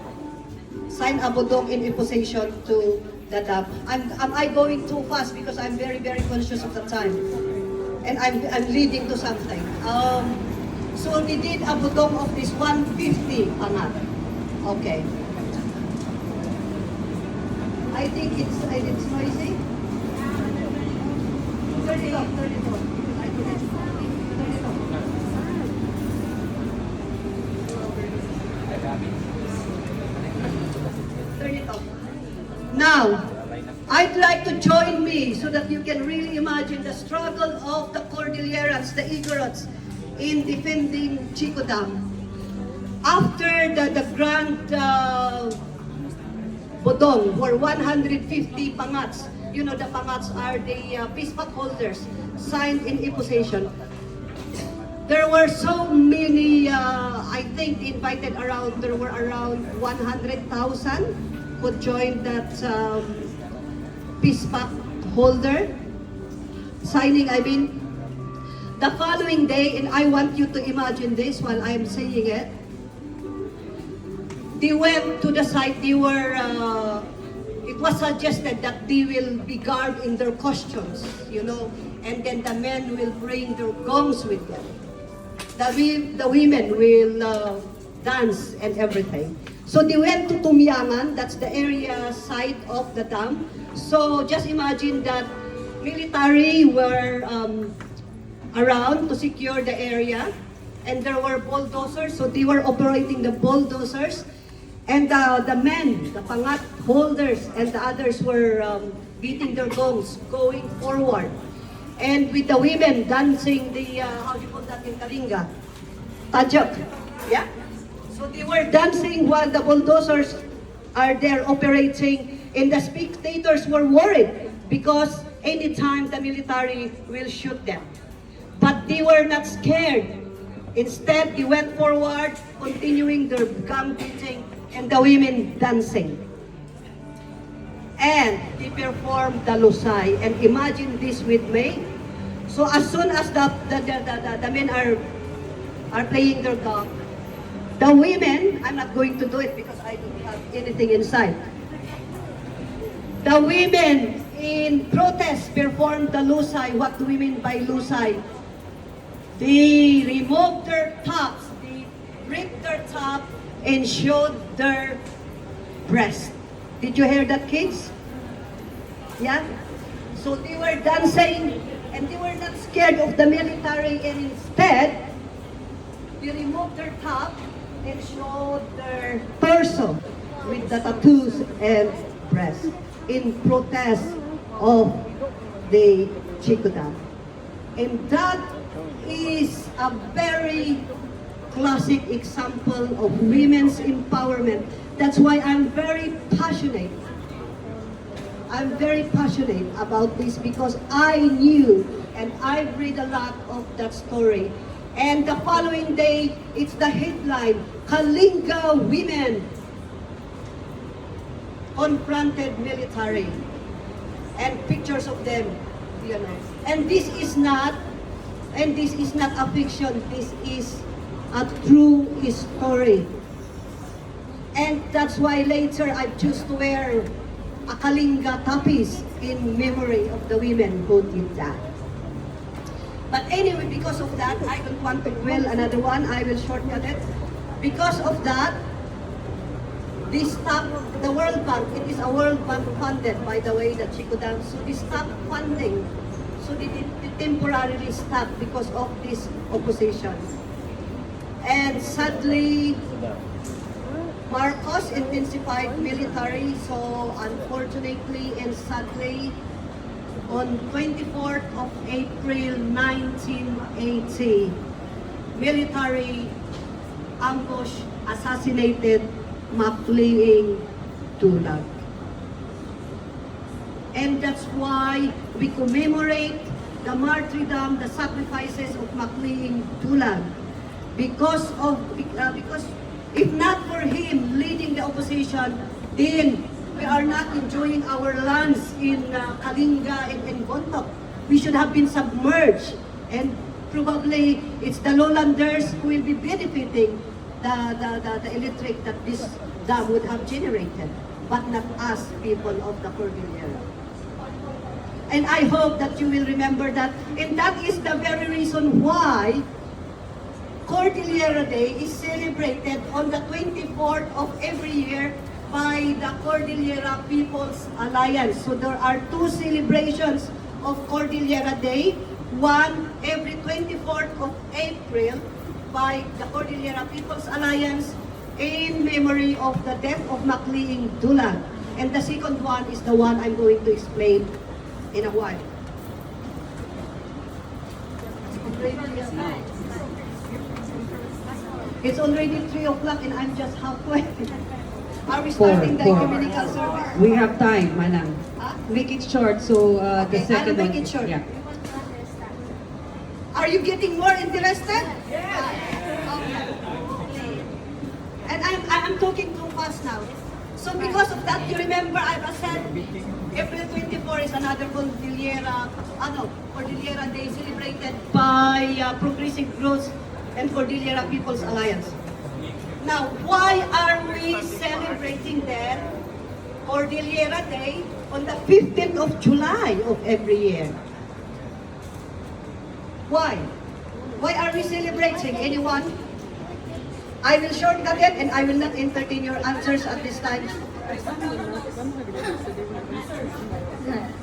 in opposition to the dam. Am I going too fast because I'm very, very conscious of the time, and I'm leading to something. So they did abodong of this 150 Pangat. Okay. I think it's noisy. Turn it off. Turn it off. Turn it off. Now, I'd like to join me so that you can really imagine the struggle of the Cordillerans, the Igorots, in defending Chico Dam. After the grand bodong, were 150 pangats. You know, the pangats are the peace pact holders signed in opposition. There were so many, I think there were around 100,000 who joined that peace pact holder signing, I mean. The following day, and I want you to imagine this while I'm saying it, they went to the site, it was suggested that they will be garbed in their costumes, you know, and then the men will bring their gongs with them. The women will dance and everything. So they went to Tumyangan, that's the area side of the dam. So just imagine that military were around to secure the area, and there were bulldozers, so they were operating the bulldozers. And the men, the pangat holders, and the others were beating their gongs, going forward. And with the women dancing the, how do you call that in Kalinga? Tajak. Yeah? So they were dancing while the bulldozers are there operating, and the spectators were worried because anytime the military will shoot them. But they were not scared. Instead, they went forward, continuing their gun beating, and the women dancing. And they performed the lusay. And imagine this with me. So as soon as the men are playing their gong, the women, I'm not going to do it because I don't have anything inside. The women in protest performed the lusay. What do we mean by lusay? They removed their tops, they ripped their top, and showed their breast. Did you hear that, kids? Yeah? So they were dancing, and they were not scared of the military, and instead, they removed their top and showed their torso with the tattoos and breast in protest of the Chico Dam. And that is a very classic example of women's empowerment. That's why I'm very passionate. I'm very passionate about this because I knew and I've read a lot of that story. And the following day, it's the headline, Kalinga women confronted military. And pictures of them, you know. And this is not a fiction, this is a true story. And that's why later I choose to wear a Kalinga tapis in memory of the women who did that. But anyway, because of that, I don't want to dwell another one. I will shortcut it. Because of that, this stop the World Bank. It is a World Bank funded, by the way, that Chikodan. So they stopped funding. So they temporarily stopped because of this opposition. And sadly, Marcos intensified military. So unfortunately and sadly, on 24th of April 1980, military ambush assassinated Macleing Tulag. And that's why we commemorate the martyrdom, the sacrifices of Macleing Tulag. Because if not for him leading the opposition, then we are not enjoying our lands in Kalinga and Bontoc. We should have been submerged, and probably it's the lowlanders who will be benefiting the electric that this dam would have generated, but not us, people of the Cordillera. And I hope that you will remember that, and that is the very reason why Cordillera Day is celebrated on the 24th of every year by the Cordillera People's Alliance. So there are two celebrations of Cordillera Day, one every 24th of April by the Cordillera People's Alliance in memory of the death of Macleing Tulag. And the second one is the one I'm going to explain in a while. It's already 3 o'clock and I'm just halfway. Are we starting the Ecumenical Service? We have time, Manang. Huh? Make it short, so the Okay, second I'll one. make it short. Yeah. Are you getting more interested? Yes. Okay. And I'm talking too fast now. So because of that, you remember I said April 24 is another Cordillera Day celebrated by Progressive Growth and Cordillera People's Alliance. Now, why are we celebrating then Cordillera Day on the 15th of July of every year? Why? Why are we celebrating? Anyone? I will shortcut it and I will not entertain your answers at this time.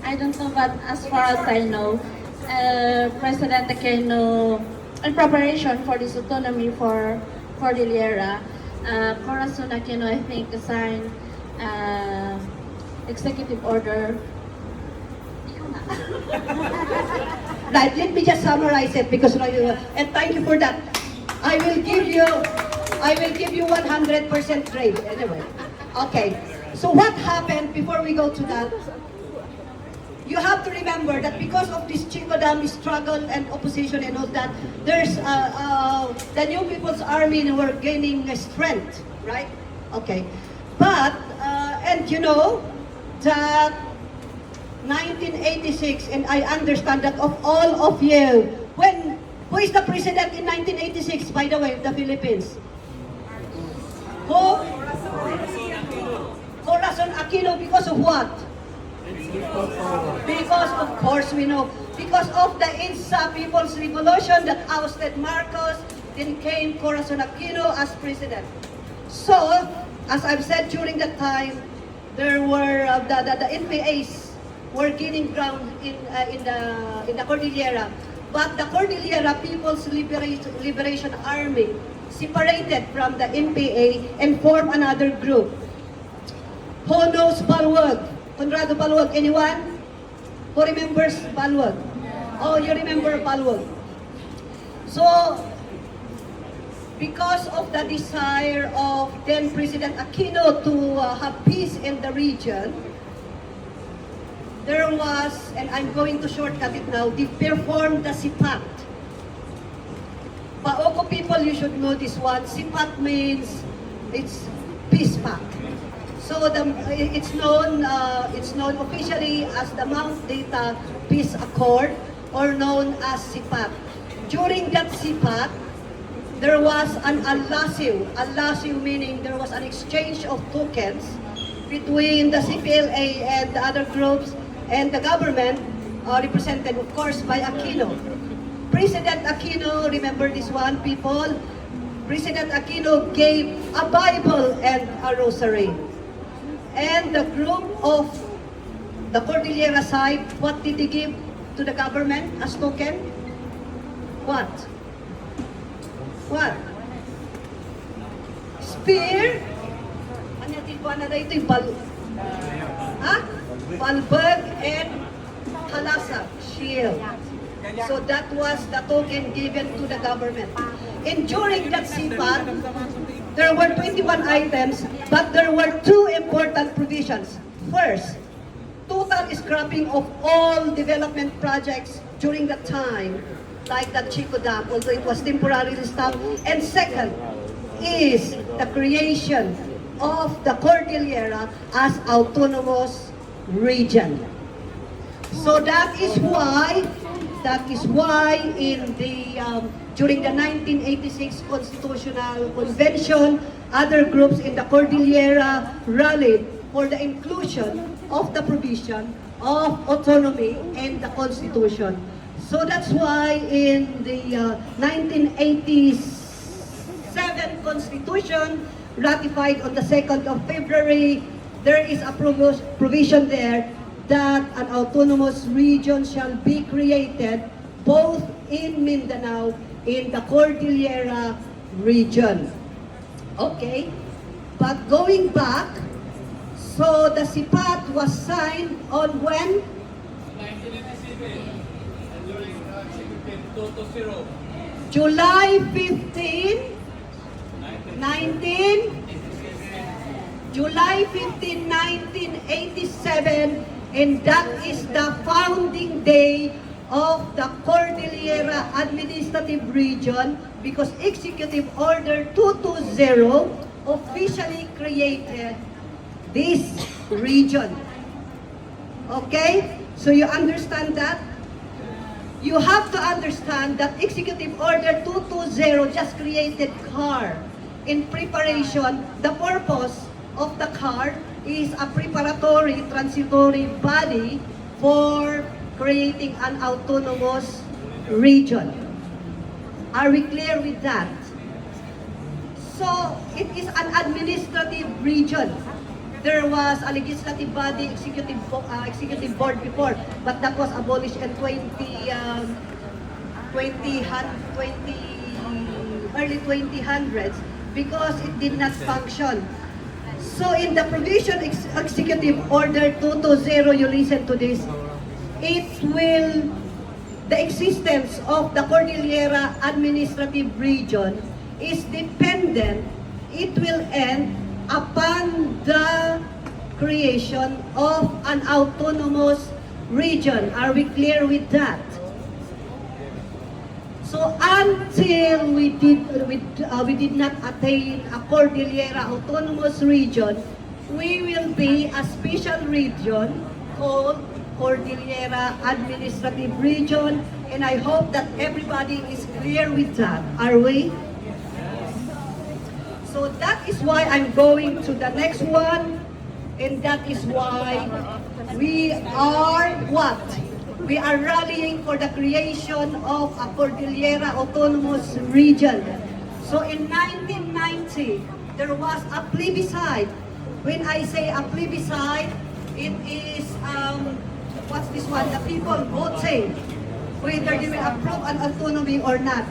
I don't know, but as far as I know, President Aquino, in preparation for this autonomy for Cordillera, Corazon Aquino, I think, signed executive order. Right, let me just summarize it because and thank you for that. I will give you 100% grade anyway. Okay. So what happened before we go to that? You have to remember that because of this Chico Dam struggle and opposition and all that, there's the New People's Army were gaining strength, right? Okay. But and you know that 1986, and I understand that of all of you, who is the president in 1986, by the way, of the Philippines? Who? Corazon Aquino. Because of what? Because, of course, we know, because of the INSA People's Revolution that ousted Marcos, then came Corazon Aquino as president. So, as I've said during that time, there were the NPAs were gaining ground in the Cordillera, but the Cordillera People's Liberation Army separated from the NPA and formed another group. Who knows Balwag? Conrado Balwag, anyone? Who remembers Balwag? Oh, you remember Balwag. So, because of the desire of then President Aquino to have peace in the region, there was, and I'm going to shortcut it now, they performed the sipat. Paoko people, you should know this one. Sipat means it's peace pact. So it's known officially as the Mount Data Peace Accord, or known as sipat. During that sipat, there was an alasiw. Alasiw meaning there was an exchange of tokens between the CPLA and the other groups and the government, represented of course by Aquino. President Aquino, remember this one, people? President Aquino gave a Bible and a rosary. And the group of the Cordillera side, what did they give to the government as token? What? What? Spear? Ano yung na ito yung balbag and halasa, shield. So that was the token given to the government. And during that CPAT, there were 21 items, but there were two important provisions. First, total scrapping of all development projects during that time, like the Chico Dam, although it was temporarily stopped. And second is the creation of the Cordillera as autonomous region. So that is why in the during the 1986 Constitutional Convention, other groups in the Cordillera rallied for the inclusion of the provision of autonomy in the Constitution. So that's why in the 1987 Constitution, ratified on the 2nd of February, there is a provision there that an autonomous region shall be created both in Mindanao, in the Cordillera region. Okay, but going back, so the CPAT was signed on when? 1987. During Executive 220. July 15, 1987, and that is the founding day of the Cordillera Administrative Region, because Executive Order 220 officially created this region. Okay? So you understand that? You have to understand that Executive Order 220 just created CAR. In preparation, the purpose of the CAR is a preparatory transitory body for creating an autonomous region. Are we clear with that? So it is an administrative region. There was a legislative body, executive board before, but that was abolished in early 2000s because it did not function. So in the provision Executive Order 220, you listen to this, the existence of the Cordillera Administrative Region is dependent, it will end upon the creation of an autonomous region. Are we clear with that? So until we did not attain a Cordillera autonomous region, we will be a special region called Cordillera Administrative Region, and I hope that everybody is clear with that. Are we? So that is why I'm going to the next one, and that is why we are what? We are rallying for the creation of a Cordillera Autonomous Region. So in 1990, there was a plebiscite. When I say a plebiscite, it is, what's this one? The people voting whether they will approve an autonomy or not.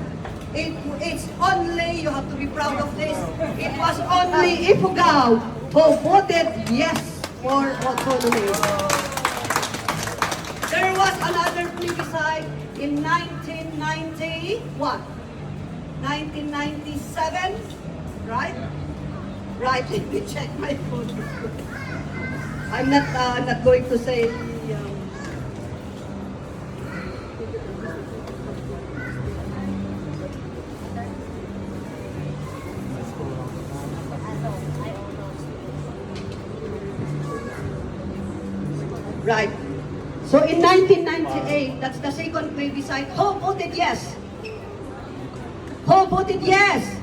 It's only, you have to be proud of this, it was only Ifugao who voted yes for autonomy. There was another plebiscite in 1991, 1997, right? Right, let me check my phone. I'm not going to say right. So in 1998, that's the second plebiscite. Who voted yes? Who voted yes?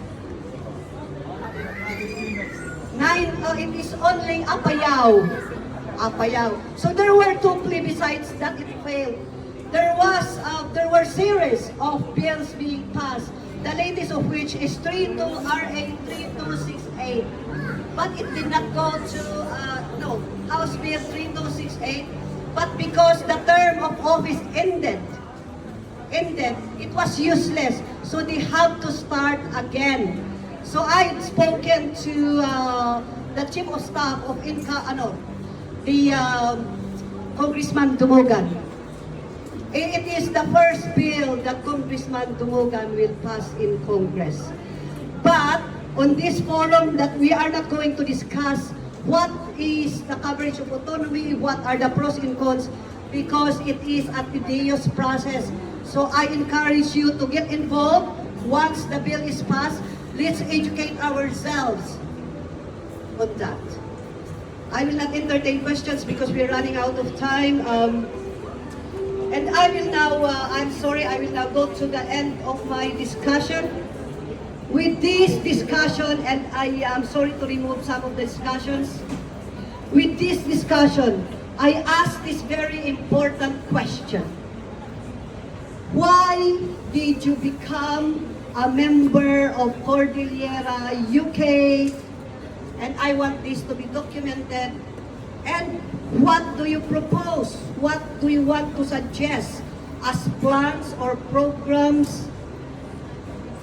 it is only Apayao. So there were 2 plebiscites that it failed. There were series of bills being passed, the latest of which is RA 3268. But it did not go to House Bill 3268. But because the term of office ended, it was useless. So they have to start again. So I had spoken to the Chief of Staff of Congressman Dumugan. It is the first bill that Congressman Dumugan will pass in Congress. But on this forum that we are not going to discuss what is the coverage of autonomy, what are the pros and cons, because it is a tedious process. So I encourage you to get involved. Once the bill is passed, let's educate ourselves on that. I will not entertain questions because we're running out of time. And I will now, I will now go to the end of my discussion. With this discussion, and I am sorry to remove some of the discussions. With this discussion, I ask this very important question. Why did you become a member of Cordillera UK? And I want this to be documented. And what do you propose? What do you want to suggest as plans or programs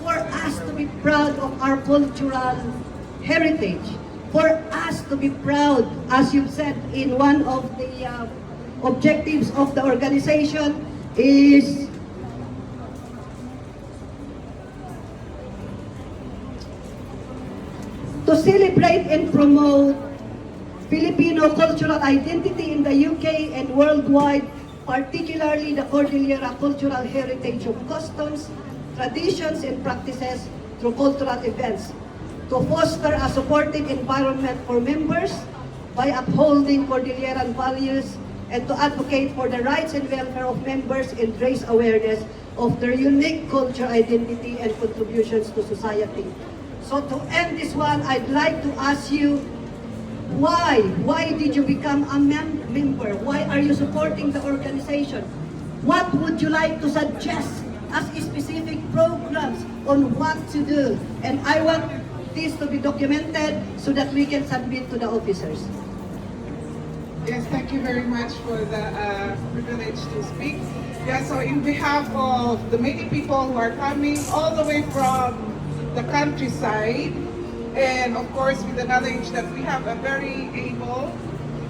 for us to be proud of our cultural heritage? For us to be proud, as you said in one of the objectives of the organization, is to celebrate and promote Filipino cultural identity in the UK and worldwide, particularly the Cordillera cultural heritage of customs, traditions, and practices through cultural events, to foster a supportive environment for members by upholding Cordilleran values, and to advocate for the rights and welfare of members and raise awareness of their unique cultural identity and contributions to society. So to end this one, I'd like to ask you, why did you become a member? Why are you supporting the organization? What would you like to suggest as specific programs on what to do? And I want this to be documented so that we can submit to the officers. Yes, thank you very much for the privilege to speak. Yeah, so in behalf of the many people who are coming all the way from the countryside, and of course with the knowledge that we have a very able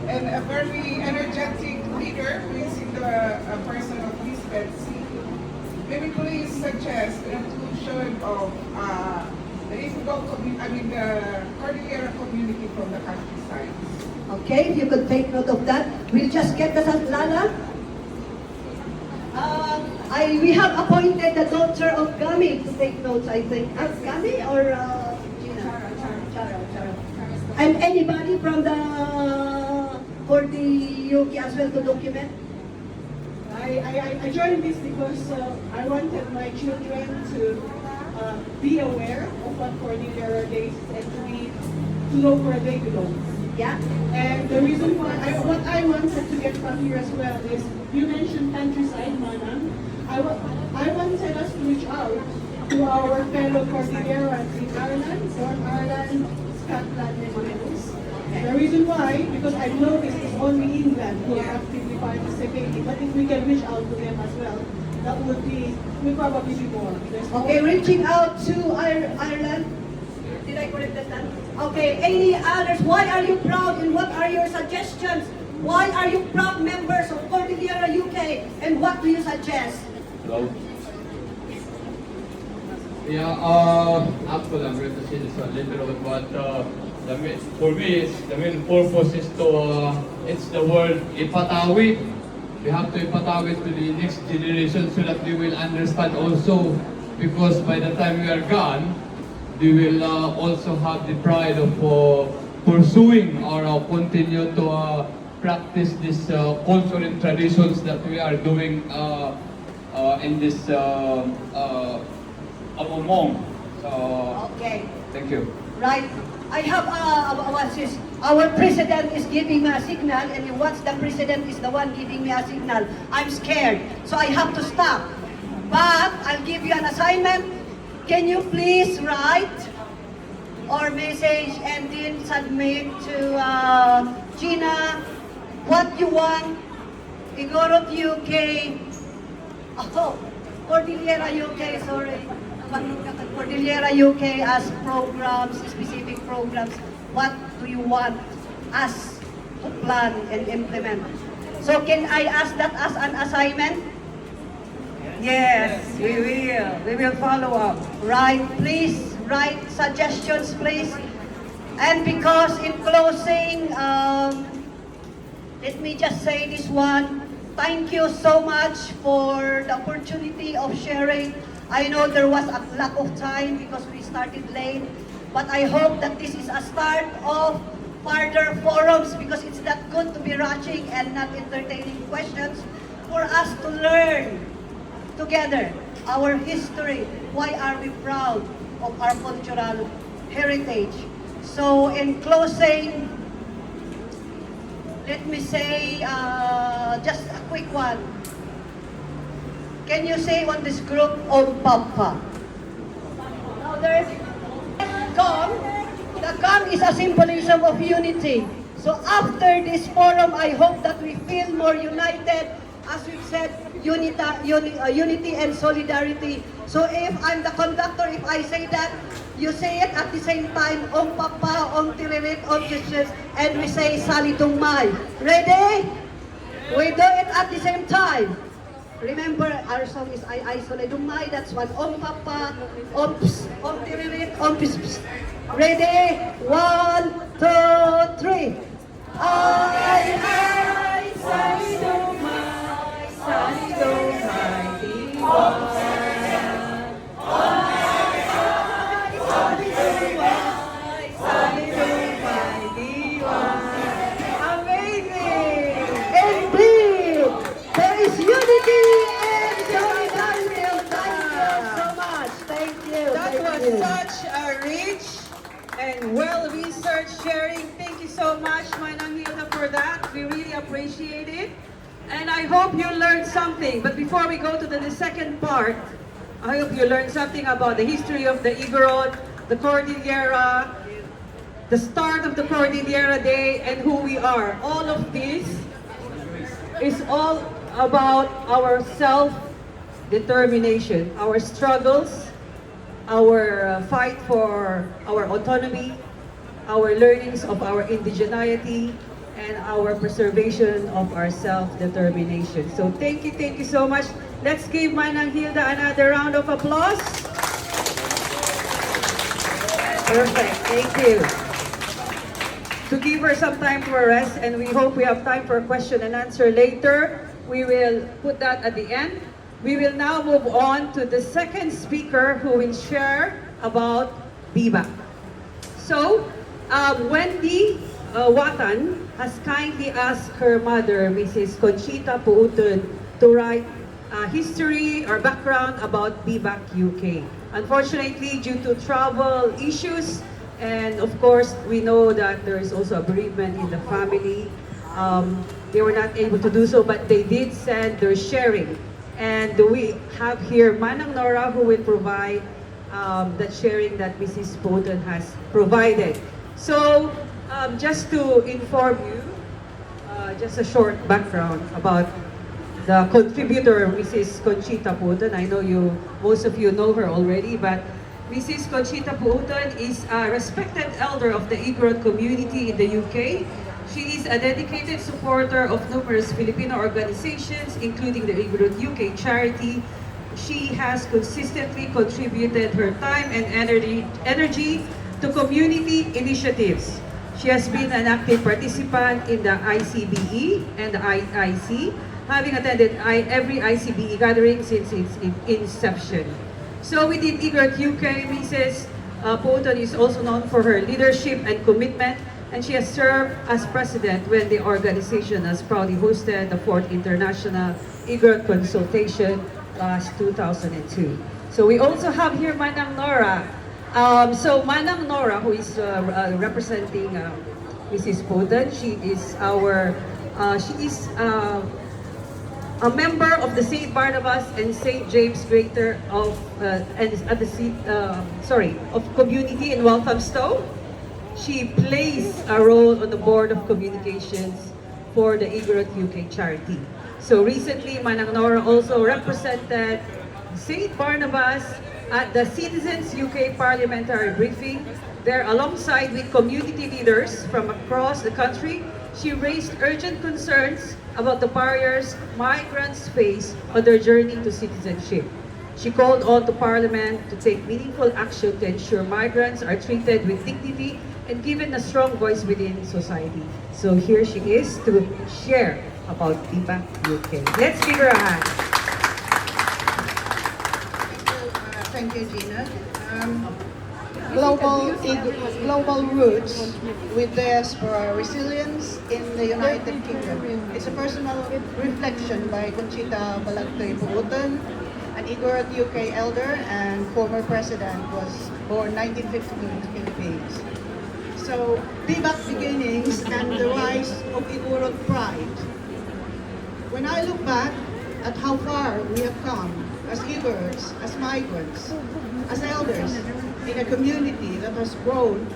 and a very energetic leader who is in the person of Ms. Betsy, may we please suggest an inclusion of the Cordillera community from the countryside. Okay, if you could take note of that. We'll just get that, Lala. We have appointed the daughter of Gami to take notes, I think. Gami or Gina? Charo. And anybody from the Cordillera UK as well to document? I joined this because I wanted my children to be aware of what Cordillera Days and to know where they belong. Yeah. And the reason why what I wanted to get from here as well is, you mentioned countryside, Manang. I wanted us to reach out to our fellow Cordillerans in Ireland, North Ireland, Scotland, and Wales. The reason why, because I noticed it's only England who are actively participating, but if we can reach out to them as well, that would probably be more. Okay, reaching out to Ireland. Did I correct that? Okay, any others? Why are you proud and what are your suggestions? Why are you proud members of Cordillera UK and what do you suggest? Hello. Yeah, actually I'm going to say this a little bit, but for me, the main purpose is to, it's the word ipatawi. We have to ipatawi to the next generation so that they will understand also, because by the time we are gone, they will also have the pride of pursuing or continue to practice this culture and traditions that we are doing in this among. So, Okay. thank you. Right. I have what's this? Our president is giving me a signal, and once the president is the one giving me a signal, I'm scared. So I have to stop. But I'll give you an assignment. Can you please write or message and then submit to Gina what you want Igorot UK, Cordillera UK, sorry. Cordillera UK as programs, specific programs. What do you want us to plan and implement? So can I ask that as an assignment? Yes, we will. We will follow up. Right, please, write suggestions, please. And because in closing, let me just say this one. Thank you so much for the opportunity of sharing. I know there was a lack of time because we started late, but I hope that this is a start of further forums because it's not good to be rushing and not entertaining questions for us to learn together our history. Why are we proud of our cultural heritage? So in closing, let me say just a quick one. Can you say on this group of Papa? Now there's gum. The gum is a symbolism of unity. So after this forum, I hope that we feel more united. As we've said, unity and solidarity. So if I'm the conductor, if I say that, you say it at the same time, Om Papa, Om Tiririt, Om Jesus, and we say Salidungmay. Ready? We do it at the same time. Remember, our song is Ay Salidungmay. That's one. Om Papa, Om Ps, Om Tiririt, Om Pis Ps. Ready? 1, 2, 3. Ay Salidungmay, Salidungmay, such a rich and well-researched sharing. Thank you so much, Manang Hilda, for that. We really appreciate it. And I hope you learned something. But before we go to the second part, I hope you learned something about the history of the Igorot, the Cordillera, the start of the Cordillera Day, and who we are. All of this is all about our self-determination, our struggles, our fight for our autonomy, our learnings of our indigeneity, and our preservation of our self-determination. So thank you so much. Let's give Manang Hilda another round of applause. Perfect, thank you. To give her some time for rest, and we hope we have time for question and answer later. We will put that at the end. We will now move on to the second speaker who will share about BIBAK. So, Wendy Watan has kindly asked her mother, Mrs. Conchita Pooten, to write history or background about BIBAK UK. Unfortunately, due to travel issues, and of course, we know that there is also a bereavement in the family. They were not able to do so, but they did send their sharing. And we have here Manang Nora who will provide that sharing that Mrs. Pooten has provided. So, just to inform you, just a short background about the contributor, Mrs. Conchita Pooten. I know most of you know her already, but Mrs. Conchita Pooten is a respected elder of the Igorot community in the UK. She is a dedicated supporter of numerous Filipino organizations, including the Igorot UK charity. She has consistently contributed her time and energy to community initiatives. She has been an active participant in the ICBE and the IIC, having attended every ICBE gathering since its inception. So within Igorot UK, Mrs. Pooten is also known for her leadership and commitment, and she has served as president when the organization has proudly hosted the 4th International Igorot Consultation last 2002. So we also have here Manang Nora. So Manang Nora, who is representing Mrs. Pooten, she is a member of the St. Barnabas and St. James Greater of of Community in Walthamstow. She plays a role on the Board of Communications for the Igorot UK charity. So recently, Manang Nora also represented St. Barnabas at the Citizens UK Parliamentary Briefing. There, alongside with community leaders from across the country, she raised urgent concerns about the barriers migrants face on their journey to citizenship. She called on to Parliament to take meaningful action to ensure migrants are treated with dignity and given a strong voice within society. So here she is to share about BIBAK UK. Let's give her a hand. Thank you, Gina. Global Roots with Diaspora Resilience in the United Kingdom. It's a personal reflection by Conchita Pooten, an Igorot UK elder and former president, was born 1952 in the Philippines. So, BIBAK beginnings and the rise of Igorot pride. When I look back at how far we have come as Igorots, as migrants, as elders in a community that has grown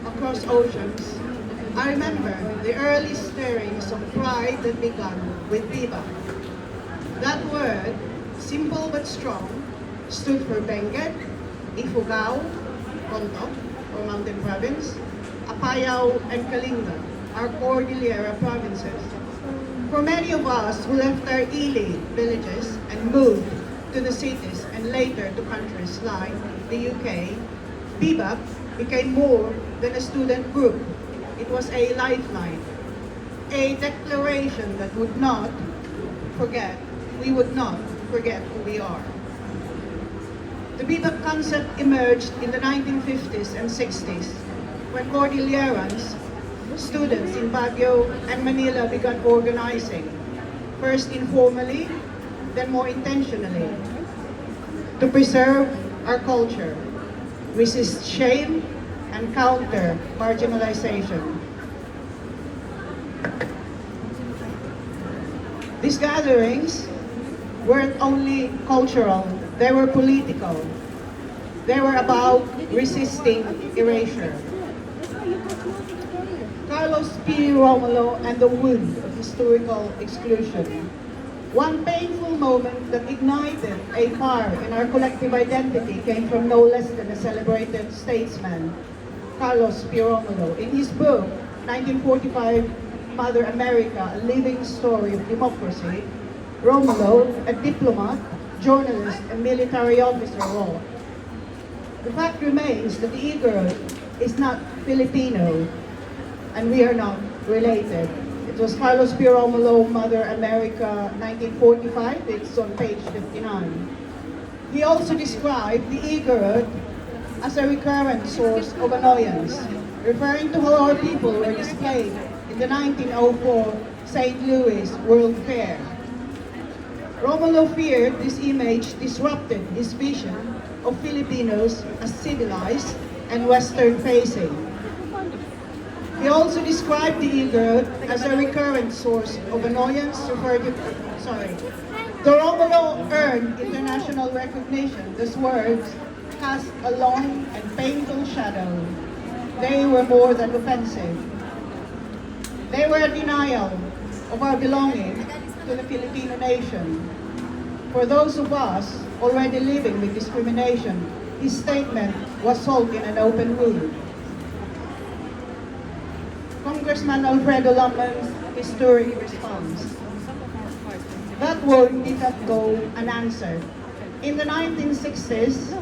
across oceans, I remember the early stirrings of pride that began with BIBAK. That word, simple but strong, stood for Benguet, Ifugao, Bontoc, or Mountain Province, Apayao, and Kalinga, our Cordillera provinces. For many of us who left our Ili villages and moved to the cities and later to countries like the UK, BIBAK became more than a student group. It was a lifeline, a declaration that we would not forget who we are. The BIBAK concept emerged in the 1950s and 60s when Cordillerans, students in Baguio and Manila began organizing, first informally, then more intentionally, to preserve our culture, resist shame, and counter marginalization. These gatherings weren't only cultural, they were political. They were about resisting erasure. Carlos P. Romulo and the wound of historical exclusion. One painful moment that ignited a fire in our collective identity came from no less than a celebrated statesman, Carlos P. Romulo. In his book, 1945, Mother America, A Living Story of Democracy, Romulo, a diplomat, journalist, and military officer, wrote, "The fact remains that the Igorot is not Filipino, and we are not related." It was Carlos P. Romulo, Mother America, 1945. It's on page 59. He also described the Igorot as a recurrent source of annoyance, referring to how our people were displayed in the 1904 St. Louis World Fair. Romulo feared this image disrupted his vision of Filipinos as civilized and Western-facing. He also described the Igorot as a recurrent source of annoyance, Though Romulo earned international recognition, these words cast a long and painful shadow. They were more than offensive. They were a denial of our belonging to the Filipino nation. For those of us already living with discrimination, his statement was sold in an open wound. Congressman Alfredo Lamang's historic response. That word did not go unanswered. In the 1960s,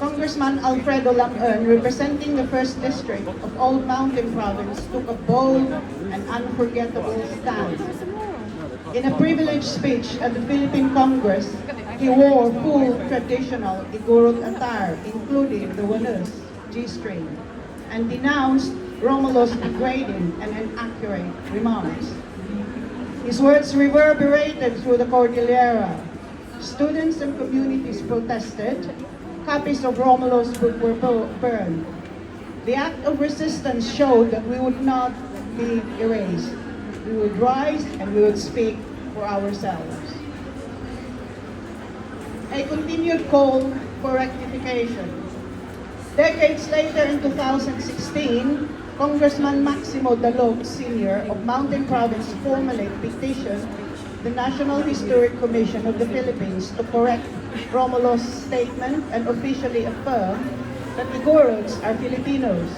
Congressman Alfredo Lamang, representing the 1st District of Old Mountain Province, took a bold and unforgettable stand. In a privileged speech at the Philippine Congress, he wore full traditional Igorot attire, including the Wanus, G-string, and denounced Romulo's degrading and inaccurate remarks. His words reverberated through the Cordillera. Students and communities protested, copies of Romulo's book were burned. The act of resistance showed that we would not be erased. We would rise and we would speak for ourselves. A continued call for rectification. Decades later in 2016, Congressman Maximo Dalog Sr. of Mountain Province formally petitioned the National Historic Commission of the Philippines to correct Romulo's statement and officially affirm that Igorots are Filipinos.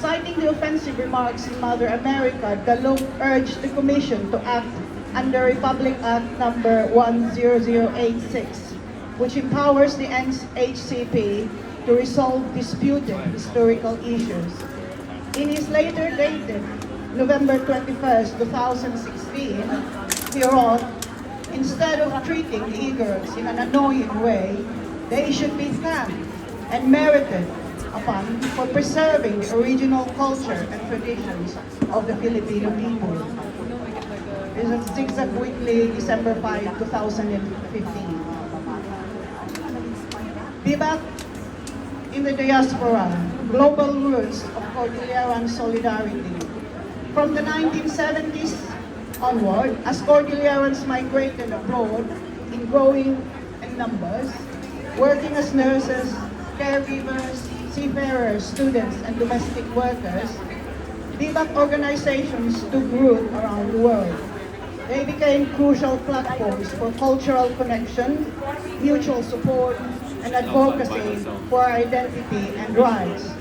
Citing the offensive remarks in Mother America, Dalog urged the Commission to act under Republic Act number 10086, which empowers the NHCP to resolve disputed historical issues. In his later dated November 21st, 2016, he wrote, instead of treating the Igorots in an annoying way, they should be thanked and merited upon for preserving the original culture and traditions of the Filipino people. This is Zigzag Weekly, December 5, 2015. BIBAK in the diaspora, global roots of Cordilleran solidarity. From the 1970s onward, as Cordillerans migrated abroad in growing numbers, working as nurses, caregivers, seafarers, students, and domestic workers, BIBAK organizations took root around the world. They became crucial platforms for cultural connection, mutual support, and advocacy for identity and rights.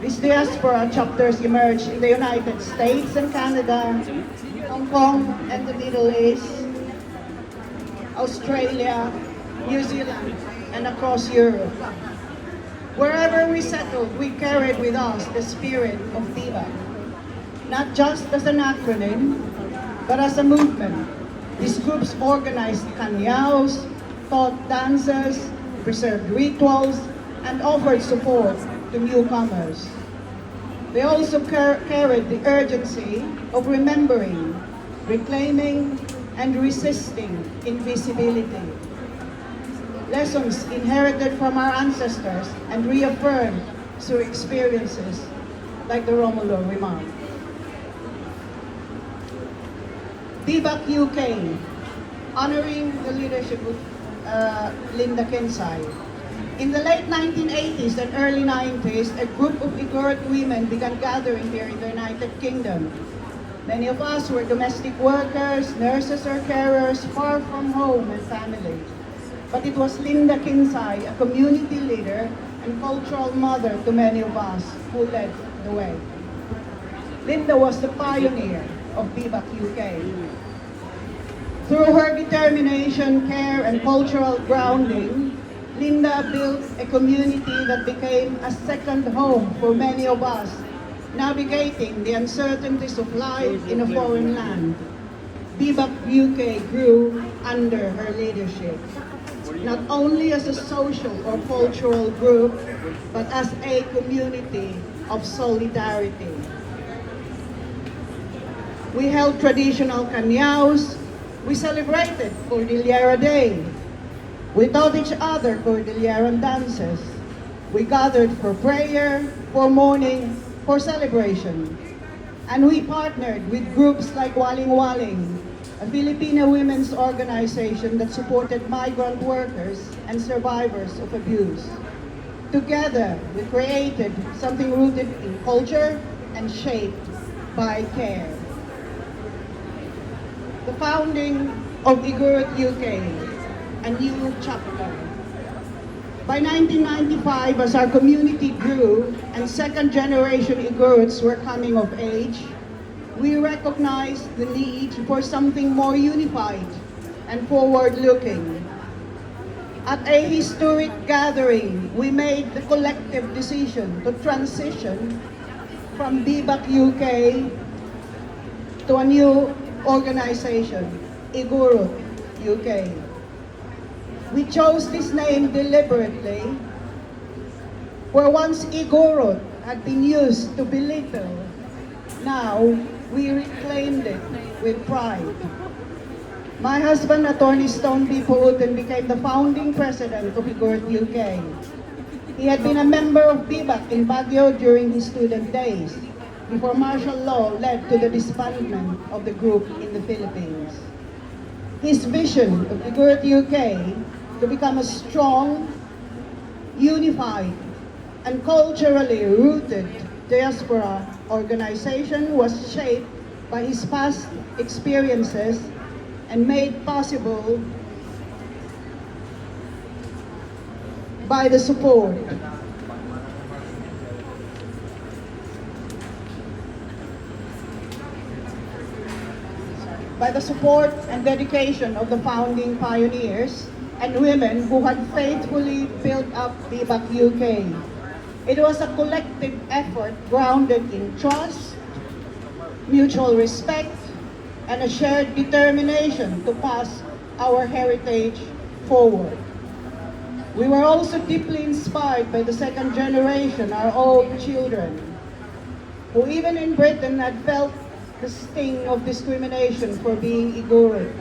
These diaspora chapters emerged in the United States and Canada, Hong Kong and the Middle East, Australia, New Zealand, and across Europe. Wherever we settled, we carried with us the spirit of BIBAK, not just as an acronym, but as a movement. These groups organized kanyaos, taught dances, preserved rituals, and offered support to newcomers. They also carried the urgency of remembering, reclaiming, and resisting invisibility. Lessons inherited from our ancestors and reaffirmed through experiences like the Romulo remark. BIBAK UK, honoring the leadership of Linda Kinsay. In the late 1980s and early 90s, a group of Igorot women began gathering here in the United Kingdom. Many of us were domestic workers, nurses or carers, far from home and family. But it was Linda Kinsay, a community leader and cultural mother to many of us, who led the way. Linda was the pioneer of BIBAK UK. Through her determination, care, and cultural grounding, Linda built a community that became a second home for many of us, navigating the uncertainties of life in a foreign land. BIBAK UK grew under her leadership, not only as a social or cultural group, but as a community of solidarity. We held traditional kanyaos. We celebrated Cordillera Day. We taught each other Cordilleran dances. We gathered for prayer, for mourning, for celebration. And we partnered with groups like Waling Waling, a Filipino women's organization that supported migrant workers and survivors of abuse. Together, we created something rooted in culture and shaped by care. The founding of Igorot UK, a new chapter. By 1995, as our community grew and second-generation Igorots were coming of age, we recognized the need for something more unified and forward-looking. At a historic gathering, we made the collective decision to transition from BIBAK UK to a new organization, Igorot UK. We chose this name deliberately, where once Igorot had been used to belittle, now we reclaimed it with pride. My husband, Attorney Conchita Pooten, became the founding president of Igorot UK. He had been a member of BIBAK in Baguio during his student days, before martial law led to the disbandment of the group in the Philippines. His vision of Igorot UK to become a strong, unified, and culturally rooted diaspora organization was shaped by his past experiences and made possible by the support and dedication of the founding pioneers and women who had faithfully built up BIBAK UK. It was a collective effort grounded in trust, mutual respect, and a shared determination to pass our heritage forward. We were also deeply inspired by the second generation, our own children, who even in Britain had felt the sting of discrimination for being Igorot.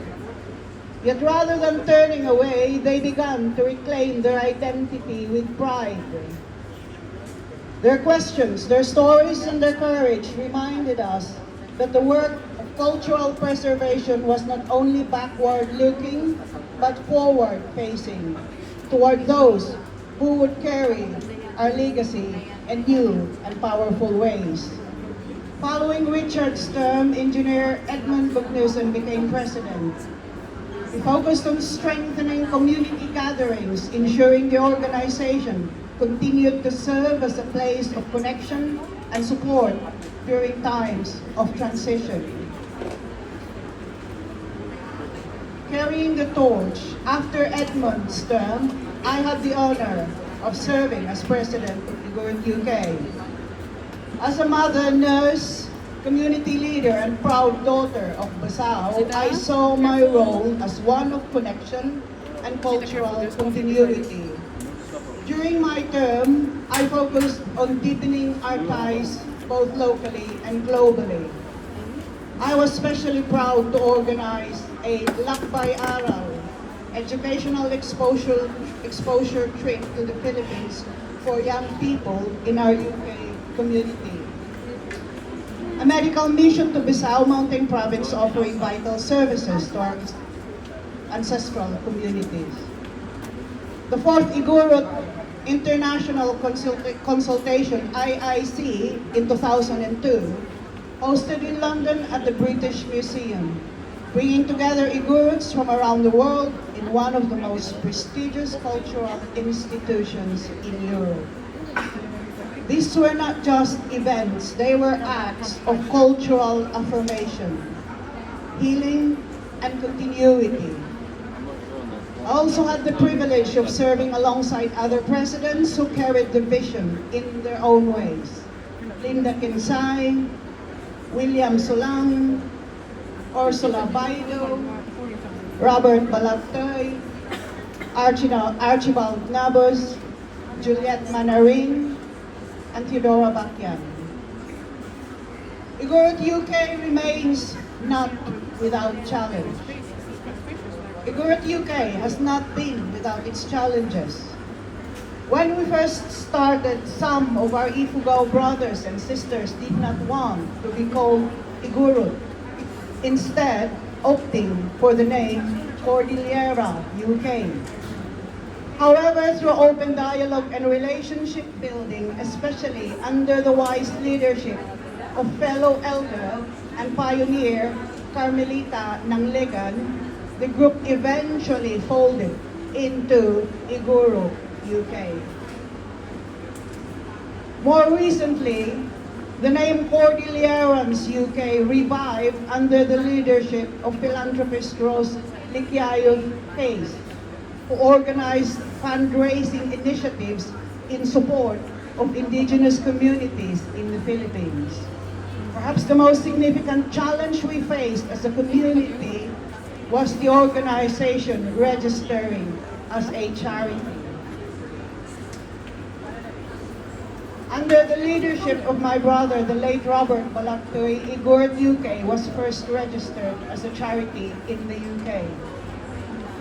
Yet rather than turning away, they began to reclaim their identity with pride. Their questions, their stories, and their courage reminded us that the work of cultural preservation was not only backward-looking, but forward-facing, toward those who would carry our legacy in new and powerful ways. Following Richard's term, Engineer Edmund Bucknewson became president. He focused on strengthening community gatherings, ensuring the organization continued to serve as a place of connection and support during times of transition. Carrying the torch, after Edmund's term, I had the honor of serving as president of Igorot UK. As a mother, nurse, community leader, and proud daughter of Basao, I saw my role as one of connection and cultural continuity. During my term, I focused on deepening our ties both locally and globally. I was especially proud to organize a Lakbay Aral, educational exposure trip to the Philippines for young people in our UK community. A medical mission to Bisao Mountain Province offering vital services to our ancestral communities. The fourth Igorot International Consultation, IIC, in 2002, hosted in London at the British Museum, bringing together Igorots from around the world in one of the most prestigious cultural institutions in Europe. These were not just events, they were acts of cultural affirmation, healing, and continuity. I also had the privilege of serving alongside other presidents who carried the vision in their own ways. Linda Kinsay, William Solang, Ursula Baido, Robert Balagtoy, Archibald Nabos, Juliette Manarin, and Theodora Bakyan. Igorot UK remains not without challenge. Igorot UK has not been without its challenges. When we first started, some of our Ifugao brothers and sisters did not want to be called Igorot, instead opting for the name Cordillera UK. However, through open dialogue and relationship building, especially under the wise leadership of fellow elder and pioneer Carmelita Nanglegan, the group eventually folded into Igorot UK. More recently, the name Cordillerans UK revived under the leadership of philanthropist Rose Liquiayo Hayes, who organized fundraising initiatives in support of indigenous communities in the Philippines. Perhaps the most significant challenge we faced as a community was the organization registering as a charity. Under the leadership of my brother, the late Robert Balaktoy, Igorot UK was first registered as a charity in the UK.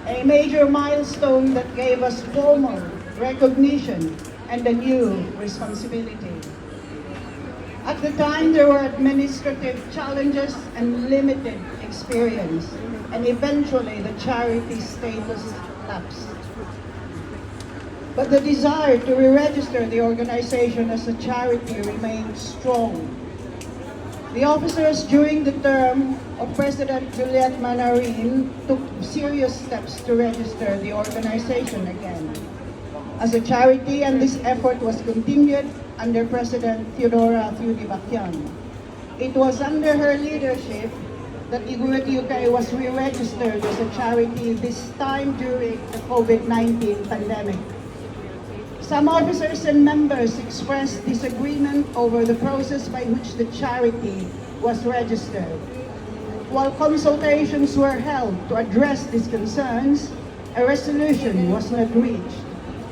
A major milestone that gave us formal recognition and a new responsibility. At the time, there were administrative challenges and limited experience, and eventually the charity status lapsed. But the desire to re-register the organization as a charity remained strong. The officers during the term of President Juliet Manarin took serious steps to register the organization again as a charity, and this effort was continued under President Theodora Bakyan. It was under her leadership that Igorot UK was re-registered as a charity, this time during the COVID-19 pandemic. Some officers and members expressed disagreement over the process by which the charity was registered. While consultations were held to address these concerns, a resolution was not reached.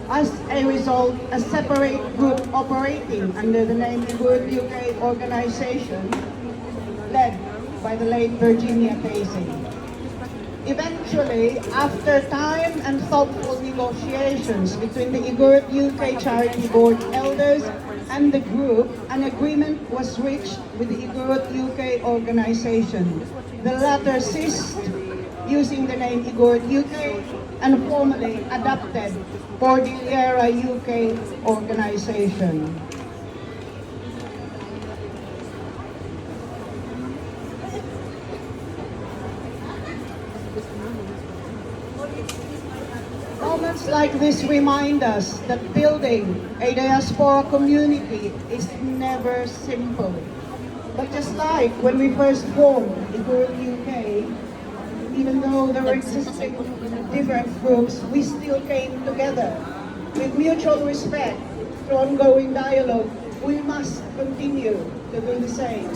As a result, a separate group operating under the name Igorot UK Organisation, led by the late Virginia Casey. Eventually, after time and thoughtful negotiations between the Igorot UK Charity Board elders and the group, an agreement was reached with the Igorot UK Organisation. The latter ceased using the name Igorot UK and formally adopted Cordillera UK Organisation. Moments like this remind us that building a diaspora community is never simple. But just like when we first formed Igorot UK, even though there were existing different groups, we still came together. With mutual respect, through ongoing dialogue, we must continue to do the same.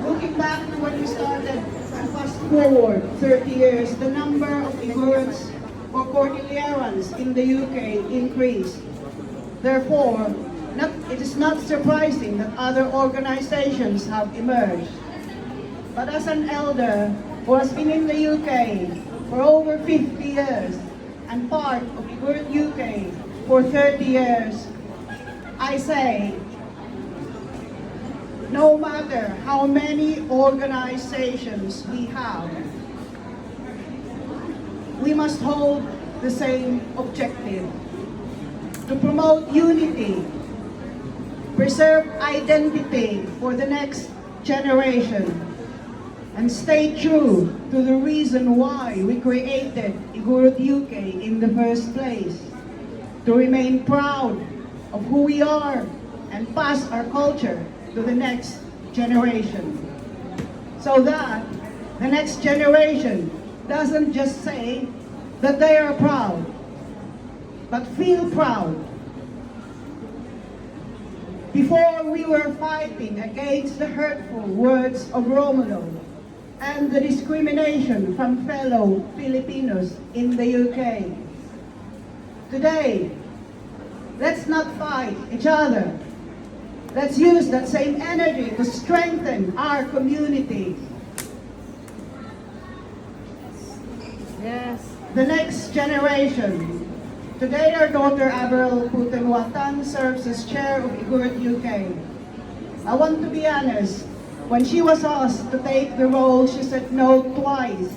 Looking back to when we started and fast forward 30 years, the number of Igorots or Cordillerans in the UK increased. Therefore, it is not surprising that other organizations have emerged. But as an elder who has been in the UK for over 50 years and part of Igorot UK for 30 years, I say, no matter how many organizations we have, we must hold the same objective: to promote unity, preserve identity for the next generation, and stay true to the reason why we created Igorot UK in the first place: to remain proud of who we are and pass our culture to the next generation, so that the next generation doesn't just say that they are proud, but feel proud. Before, we were fighting against the hurtful words of Romulo and the discrimination from fellow Filipinos in the UK. Today, let's not fight each other. Let's use that same energy to strengthen our community. Yes. The next generation. Today, our daughter Avril Pooten serves as chair of Igorot UK. I want to be honest. When she was asked to take the role, she said no twice.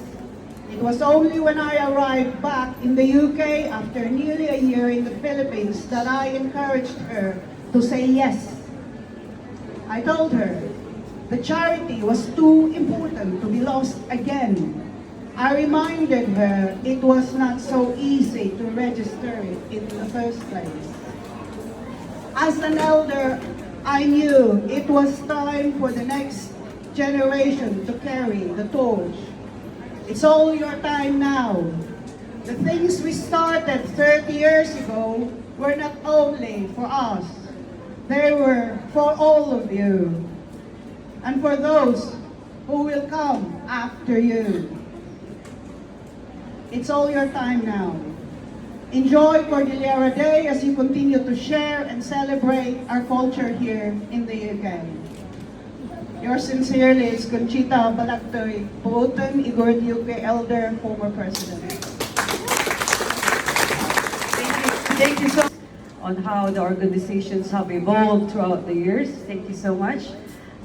It was only when I arrived back in the UK after nearly a year in the Philippines that I encouraged her to say yes. I told her the charity was too important to be lost again. I reminded her it was not so easy to register it in the first place. As an elder, I knew it was time for the next generation to carry the torch. It's all your time now. The things we started 30 years ago were not only for us, they were for all of you, and for those who will come after you. It's all your time now. Enjoy Cordillera Day as you continue to share and celebrate our culture here in the UK. Yours sincerely is Conchita Pooten, UK Elder, former President. Thank you so much on how the organizations have evolved throughout the years. Thank you so much.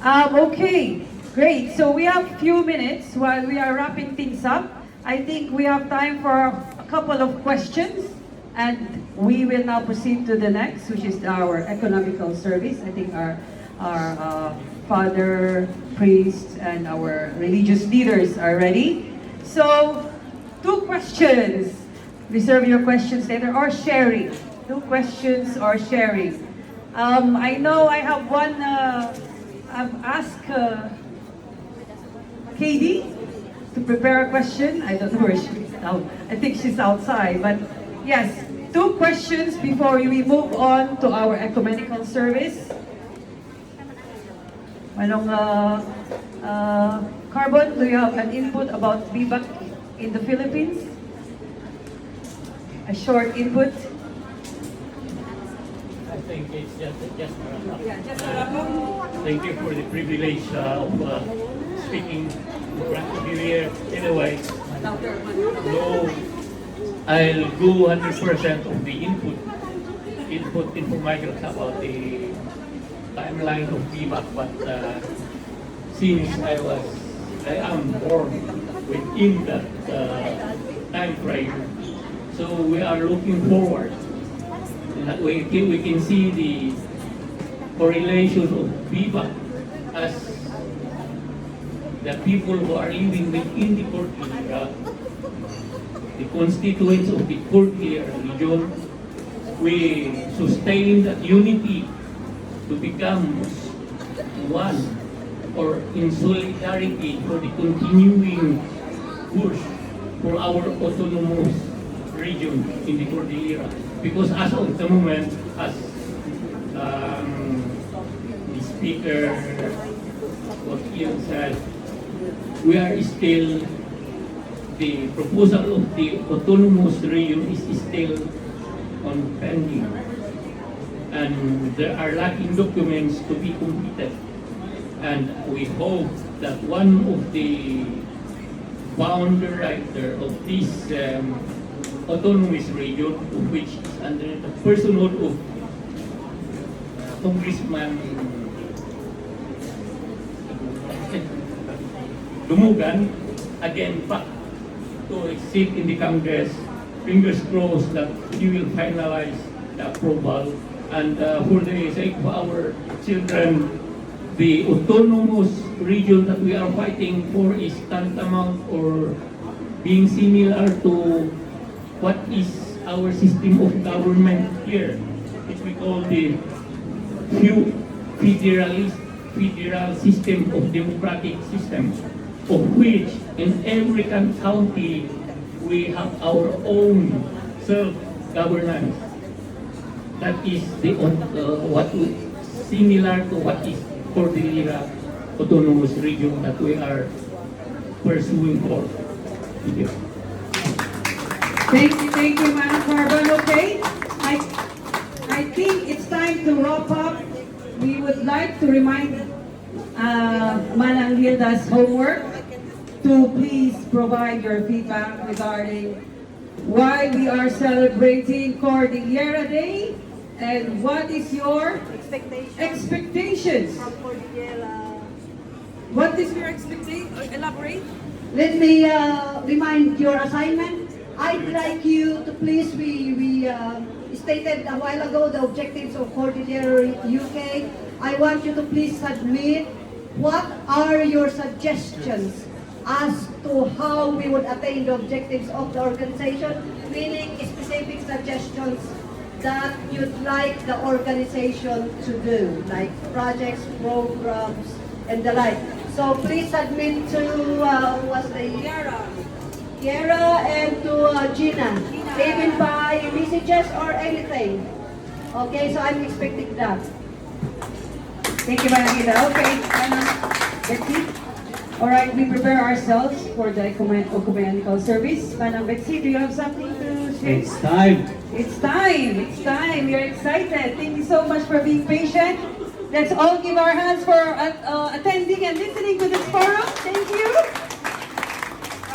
Okay, great. So we have a few minutes while we are wrapping things up. I think we have time for a couple of questions, and we will now proceed to the next, which is our Ecumenical Service. I think our father, priests, and our religious leaders are ready. So, 2 questions. Reserve your questions later, or sharing. 2 questions or sharing. I know I have one, I've asked Katie to prepare a question. I don't know where she is now. I think she's outside, but yes, 2 questions before we move on to our Ecumenical Service. Manong Carbon, do you have an input about BIBAK in the Philippines? A short input? I think it's just Yeah, just a wrap up. Thank you for the privilege of speaking in front of you here. Anyway, no, I'll go 100% of the input information about the timeline of BIBAK, but since I am born within that time frame, so we are looking forward. We can see the correlation of BIBAK as the people who are living within the Cordillera, the constituents of the Cordillera region. We sustain that unity to become one, or in solidarity for the continuing push for our autonomous region in the Cordillera. Because as of the moment, as the speaker Wag-iyen said, we are still, the proposal of the autonomous region is still on pending. And there are lacking documents to be completed. And we hope that one of the founder writer of this autonomous region, of which is under the personhood of Congressman Dumugan, again back to sit in the Congress. Fingers crossed that he will finalize the approval. And for the sake of our children, the autonomous region that we are fighting for is tantamount or being similar to what is our system of government here, which we call the federal system of democratic system, of which in every county we have our own self-governance. That is the similar to what is Cordillera autonomous region that we are pursuing for. Thank you. Thank you, Madam Carbon. Okay, I think it's time to wrap up. We would like to remind Manang Hilda's homework to please provide your feedback regarding why we are celebrating Cordillera Day and what is your expectations From Cordillera. What is your expectation? Elaborate. Let me remind your assignment. I'd like you to please, we stated a while ago the objectives of Cordillera UK. I want you to please submit what are your suggestions as to how we would attain the objectives of the organization, meaning specific suggestions that you'd like the organization to do, like projects, programs, and the like. So please submit to what's the Kiera and to Gina, even by messages or anything. Okay, so I'm expecting that. Thank you, Manang Hilda. Okay, Betsy. All right, we prepare ourselves for the Ecumenical Service. Manang Betsy, do you have something to say? It's time. It's time. It's time. You're excited. Thank you so much for being patient. Let's all give our hands for attending and listening to this forum. Thank you.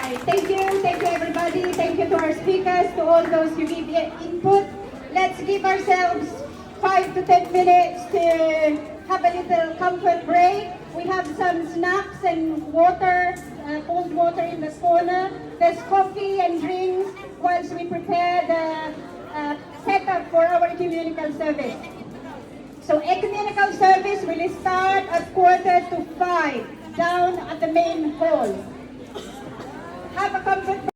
Right, thank you everybody. Thank you to our speakers, to all those who give input. Let's give ourselves 5 to 10 minutes to have a little comfort break. We have some snacks and water, cold water in the corner. There's coffee and drinks whilst we prepare the setup for our ecumenical service. So ecumenical service will start at 4:45 down at the main hall. Have a comfort break.